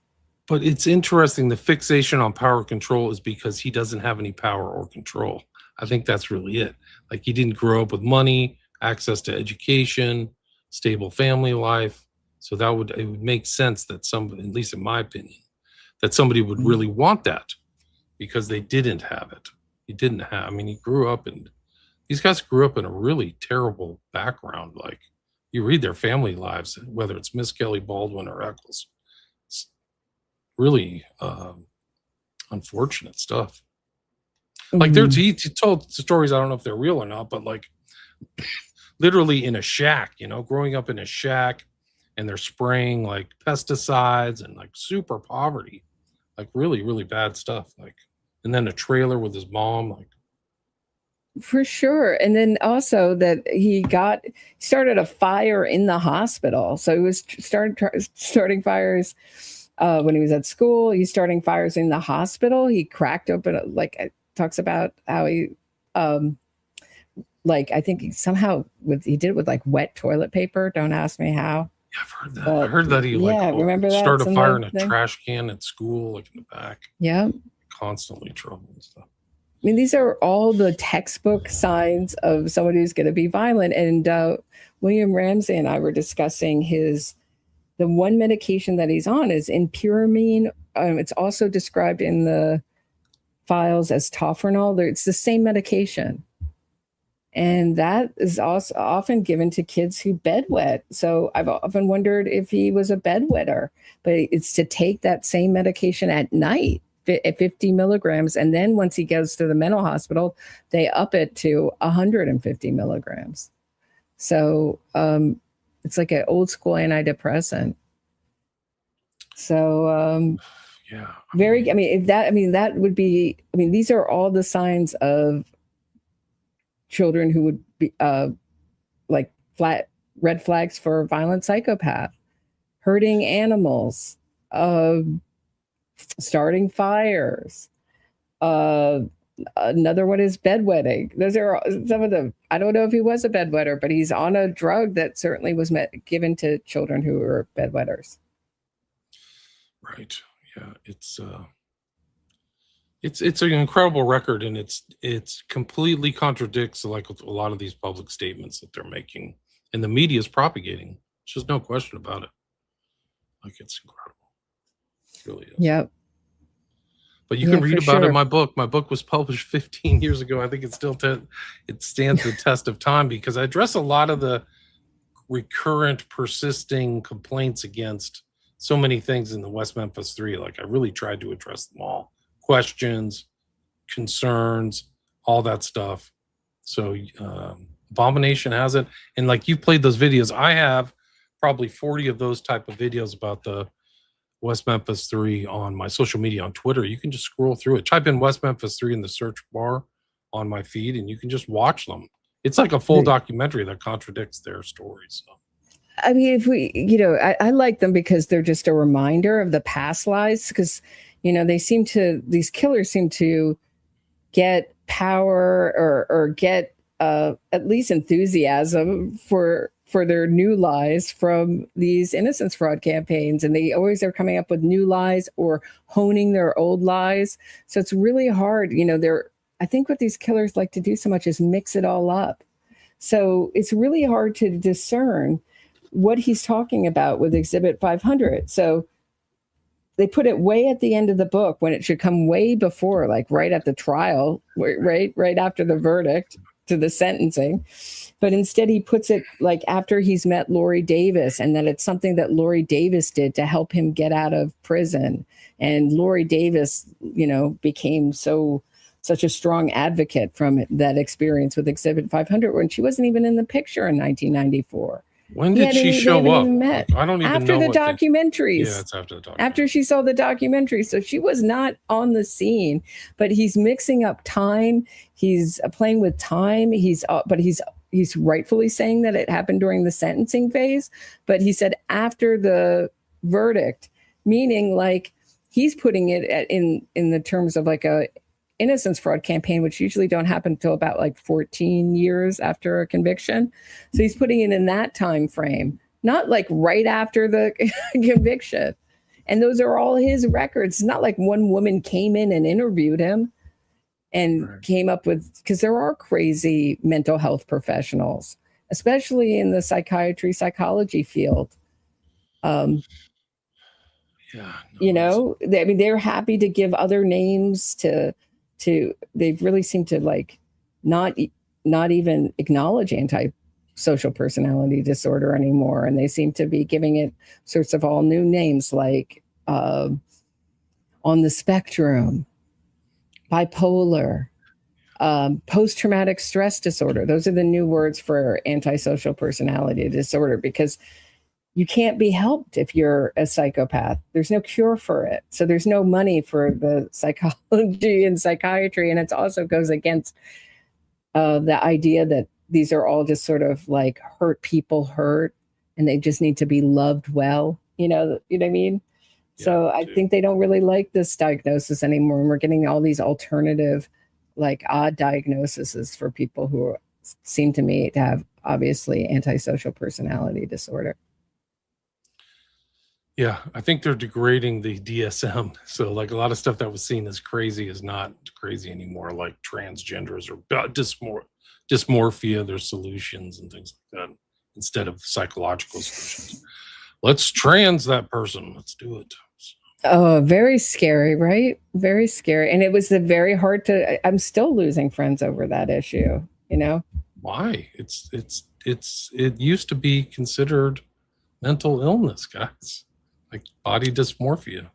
But it's interesting. The fixation on power control is because he doesn't have any power or control. I think that's really it. Like, he didn't grow up with money, access to education, stable family life. So it would make sense that somebody, at least in my opinion, that somebody would really want that, because they didn't have it. These guys grew up in a really terrible background. Like, you read their family lives, whether it's Miss Kelly Baldwin or Echols. It's really unfortunate stuff. Like, he told stories, I don't know if they're real or not, but like literally in a shack, growing up in a shack, and they're spraying like pesticides and like super poverty, like really, really bad stuff. Like, and then a trailer with his mom, like. For sure. And then also that he started a fire in the hospital. So he was starting fires when he was at school. He's starting fires in the hospital. He cracked open, talks about how he, I think he did it with like wet toilet paper. Don't ask me how. Yeah, I've heard that. I heard that he remember that? started a fire in a trash can at school, like in the back. Yeah. Constantly trouble and stuff. I mean, these are all the textbook signs of someone who's going to be violent. And William Ramsey and I were discussing the one medication that he's on is impuramine. It's also described in the files as tofranol. It's the same medication. And that is also often given to kids who bedwet. So I've often wondered if he was a bedwetter, but it's to take that same medication at night at 50 milligrams. And then once he goes to the mental hospital, they up it to 150 milligrams. So it's like an old school antidepressant. So yeah, that would be, these are all the signs of children who would be like flat red flags for a violent psychopath, hurting animals, starting fires. Another one is bedwetting. Those are some of them. I don't know if he was a bedwetter, but he's on a drug that certainly was given to children who were bedwetters. Right. Yeah. It's an incredible record, and it's completely contradicts like a lot of these public statements that they're making, and the media is propagating. There's just no question about it. Like, it's incredible. It really is. Yep. But you can read about it in my book. My book was published 15 years ago. I think it stands the test of time because I address a lot of the recurrent, persisting complaints against so many things in the West Memphis 3. Like, I really tried to address them all. Questions, concerns, all that stuff. So Abomination has it. And like, you played those videos. I have probably 40 of those type of videos about the West Memphis 3 on my social media on Twitter. You can just scroll through it. Type in West Memphis 3 in the search bar on my feed, and you can just watch them. It's like a full documentary that contradicts their stories. So. I mean, if we, I like them because they're just a reminder of the past lies, because, these killers seem to get power or get at least enthusiasm for their new lies from these innocence fraud campaigns. And they always are coming up with new lies or honing their old lies. So it's really hard. I think what these killers like to do so much is mix it all up. So it's really hard to discern what he's talking about with Exhibit 500. So they put it way at the end of the book when it should come way before, like right at the trial, right after the verdict to the sentencing. But instead he puts it like after he's met Lori Davis, and that it's something that Lori Davis did to help him get out of prison. And Lori Davis, became such a strong advocate from that experience with Exhibit 500 when she wasn't even in the picture in 1994. When did she show up? I don't even after know. The documentaries. Yeah, it's after the documentary. After she saw the documentary. So she was not on the scene, but he's mixing up time. He's playing with time. He's rightfully saying that it happened during the sentencing phase, but he said after the verdict, meaning like he's putting it in the terms of like a innocence fraud campaign, which usually don't happen until about like 14 years after a conviction. So he's putting it in that time frame, not like right after the conviction. And those are all his records. It's not like one woman came in and interviewed him and came up with, because there are crazy mental health professionals, especially in the psychology field. They're happy to give other names to they really seem to like not even acknowledge antisocial personality disorder anymore. And they seem to be giving it sorts of all new names like on the spectrum, bipolar, post-traumatic stress disorder. Those are the new words for antisocial personality disorder, because you can't be helped if you're a psychopath. There's no cure for it. So there's no money for the psychology and psychiatry. And it also goes against the idea that these are all just sort of like hurt people and they just need to be loved well. You know what I mean? Yeah, so I think they don't really like this diagnosis anymore. And we're getting all these alternative, like odd diagnoses for people who seem to me to have obviously antisocial personality disorder. Yeah, I think they're degrading the DSM. So like a lot of stuff that was seen as crazy is not crazy anymore, like transgenders or dysmorphia, there's solutions and things like that instead of psychological solutions. Let's trans that person. Let's do it. Oh, very scary, right? Very scary. And it was very hard I'm still losing friends over that issue, you know? Why? It used to be considered mental illness, guys. Like body dysmorphia.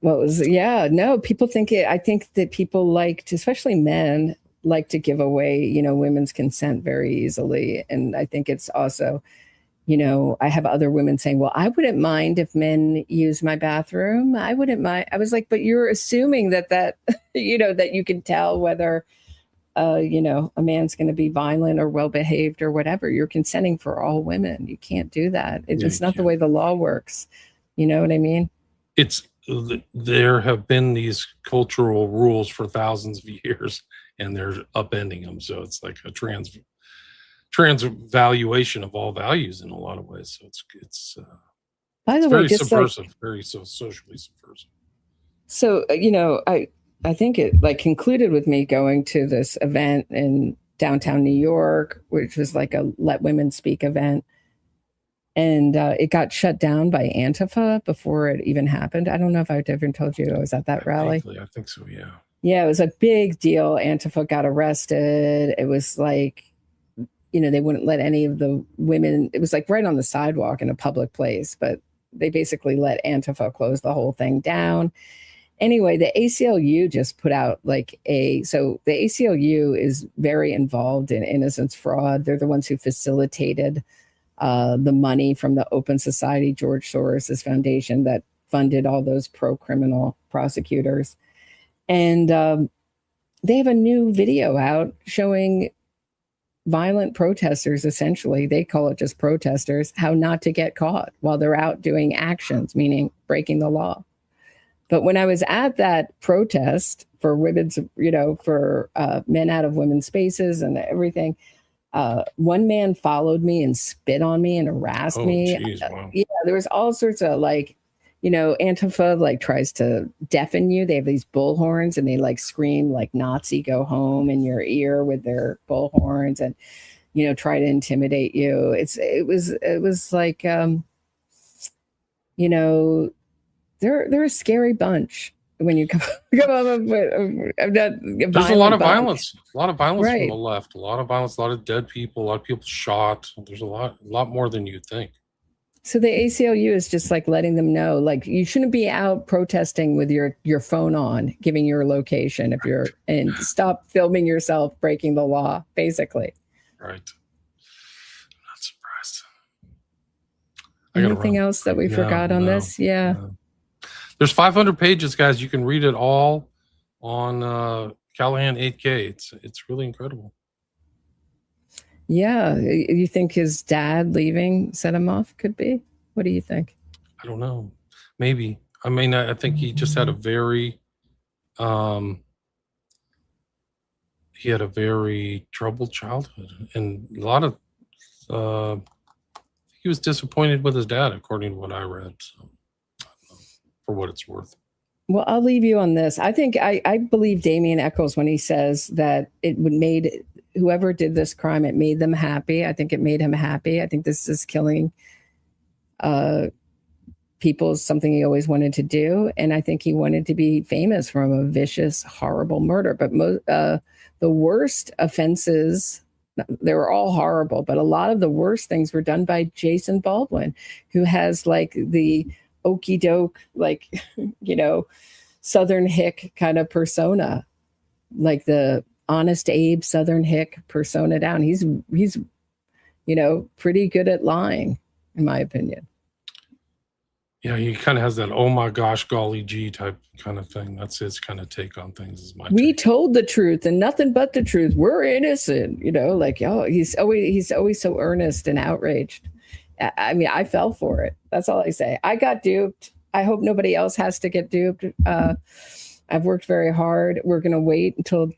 No, people think I think that people especially men, like to give away, women's consent very easily. And I think it's also, I have other women saying, well, I wouldn't mind if men use my bathroom. I wouldn't mind. I was like, but you're assuming that, that you can tell whether, a man's going to be violent or well-behaved or whatever. You're consenting for all women. You can't do that. It's not the way the law works. You know what I mean? There have been these cultural rules for thousands of years and they're upending them. So it's like a transvaluation of all values in a lot of ways. So it's by the way, very just subversive, very socially subversive. So, I think it concluded with me going to this event in downtown New York, which was like a Let Women Speak event. And it got shut down by Antifa before it even happened. I don't know if I've ever told you I was at that rally. I think so, yeah. Yeah, it was a big deal. Antifa got arrested. It was like, they wouldn't let any of the women. It was like right on the sidewalk in a public place, but they basically let Antifa close the whole thing down. Anyway, the ACLU just put out so the ACLU is very involved in innocence fraud. They're the ones who facilitated the money from the Open Society, George Soros' foundation that funded all those pro-criminal prosecutors. And they have a new video out showing violent protesters, essentially, they call it just protesters, how not to get caught while they're out doing actions, meaning breaking the law. But when I was at that protest for women's, for men out of women's spaces and everything, one man followed me and spit on me and harassed me. Geez, wow. Yeah, there was all sorts of Antifa tries to deafen you. They have these bullhorns and they scream like Nazi go home in your ear with their bullhorns and, try to intimidate you. It was like, they're a scary bunch when you come up with there's a lot of violence. A lot of violence right. From the left. A lot of violence, a lot of dead people, a lot of people shot. There's a lot more than you think. So the ACLU is just letting them know, you shouldn't be out protesting with your phone on, giving your location and stop filming yourself breaking the law, basically. Right. I'm not surprised. Anything else that we forgot on this? Yeah. There's 500 pages, guys. You can read it all on Callahan 8K. It's really incredible. Yeah. You think his dad leaving set him off? Could be. What do you think? I don't know. Maybe. I mean, I think he just had a very troubled childhood, and a lot of he was disappointed with his dad, according to what I read. So, I don't know, for what it's worth. Well, I'll leave you on this. I think I believe Damien Echols when he says that made whoever did this crime, it made them happy. I think it made him happy. I think this is killing people is something he always wanted to do. And I think he wanted to be famous from a vicious, horrible murder. But the worst offenses, they were all horrible, but a lot of the worst things were done by Jason Baldwin, who has the okey doke, Southern hick kind of persona, like the Honest Abe Southern hick persona down. He's pretty good at lying, in my opinion. Yeah, he kind of has that "oh my gosh, golly gee" type kind of thing. That's his kind of take on things. Is my we take. Told the truth and nothing but the truth. We're innocent, he's always so earnest and outraged. I mean, I fell for it. That's all I say. I got duped. I hope nobody else has to get duped. I've worked very hard. We're going to wait until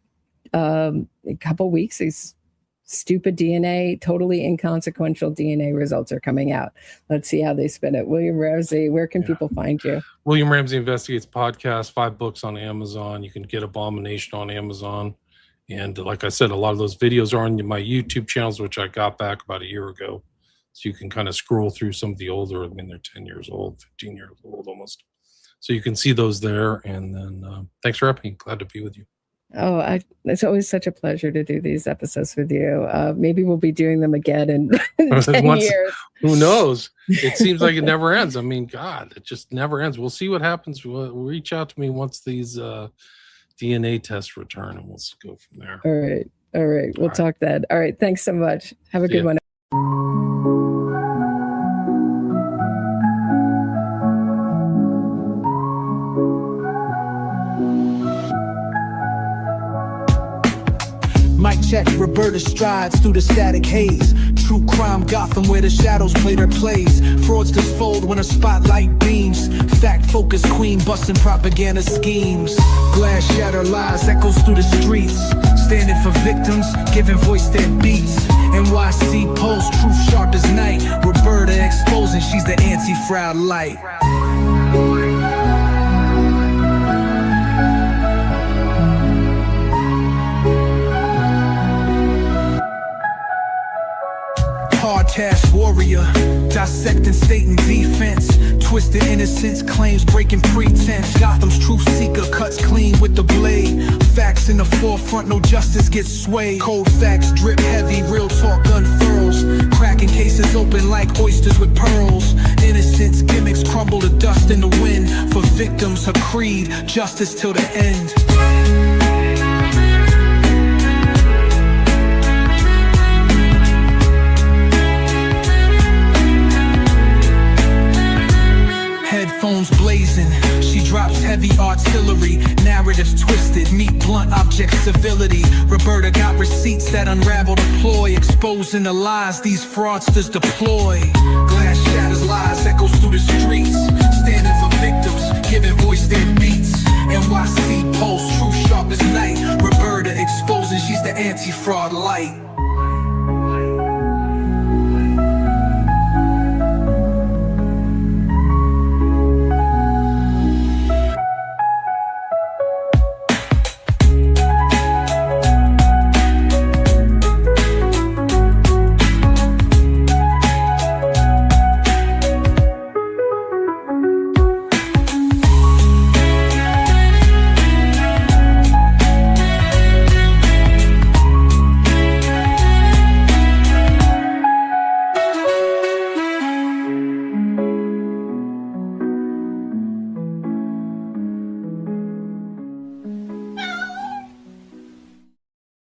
a couple weeks. He's stupid DNA, totally inconsequential DNA results are coming out. Let's see how they spin it. William Ramsey, where can people find you? William Ramsey Investigates podcast, 5 books on Amazon. You can get Abomination on Amazon. And like I said, a lot of those videos are on my YouTube channels, which I got back about a year ago. So you can kind of scroll through some of the older, I mean, they're 10 years old, 15 years old almost. So you can see those there. And then thanks for having me. Glad to be with you. Oh, it's always such a pleasure to do these episodes with you. Maybe we'll be doing them again in 10 years. Who knows? It seems like it never ends. I mean, God, it just never ends. We'll see what happens. We'll reach out to me once these DNA tests return, and we'll go from there. All right. We'll talk then. All right. Thanks so much. Have a good one. Mic check, Roberta strides through the static haze. True crime Gotham where the shadows play their plays. Fraudsters fold when a spotlight beams. Fact-focused queen busting propaganda schemes. Glass shatter lies echoes through the streets. Standing for victims, giving voice their beats. NYC pulse, truth sharp as night. Roberta exposing, she's the anti-fraud light. Hard cash warrior, dissecting state and defense. Twisted innocence, claims breaking pretense. Gotham's truth seeker cuts clean with the blade. Facts in the forefront, no justice gets swayed. Cold facts drip heavy, real talk unfurls. Cracking cases open like oysters with pearls. Innocence gimmicks crumble to dust in the wind. For victims, her creed, justice till the end. Headphones blazing, she drops heavy artillery. Narratives twisted, meet blunt object civility. Roberta got receipts that unravel the ploy. Exposing the lies these fraudsters deploy. Glass shatters lies, echoes through the streets. Standing for victims, giving voice their beats. NYC pulse, truth sharp as night. Roberta exposing, she's the anti-fraud light.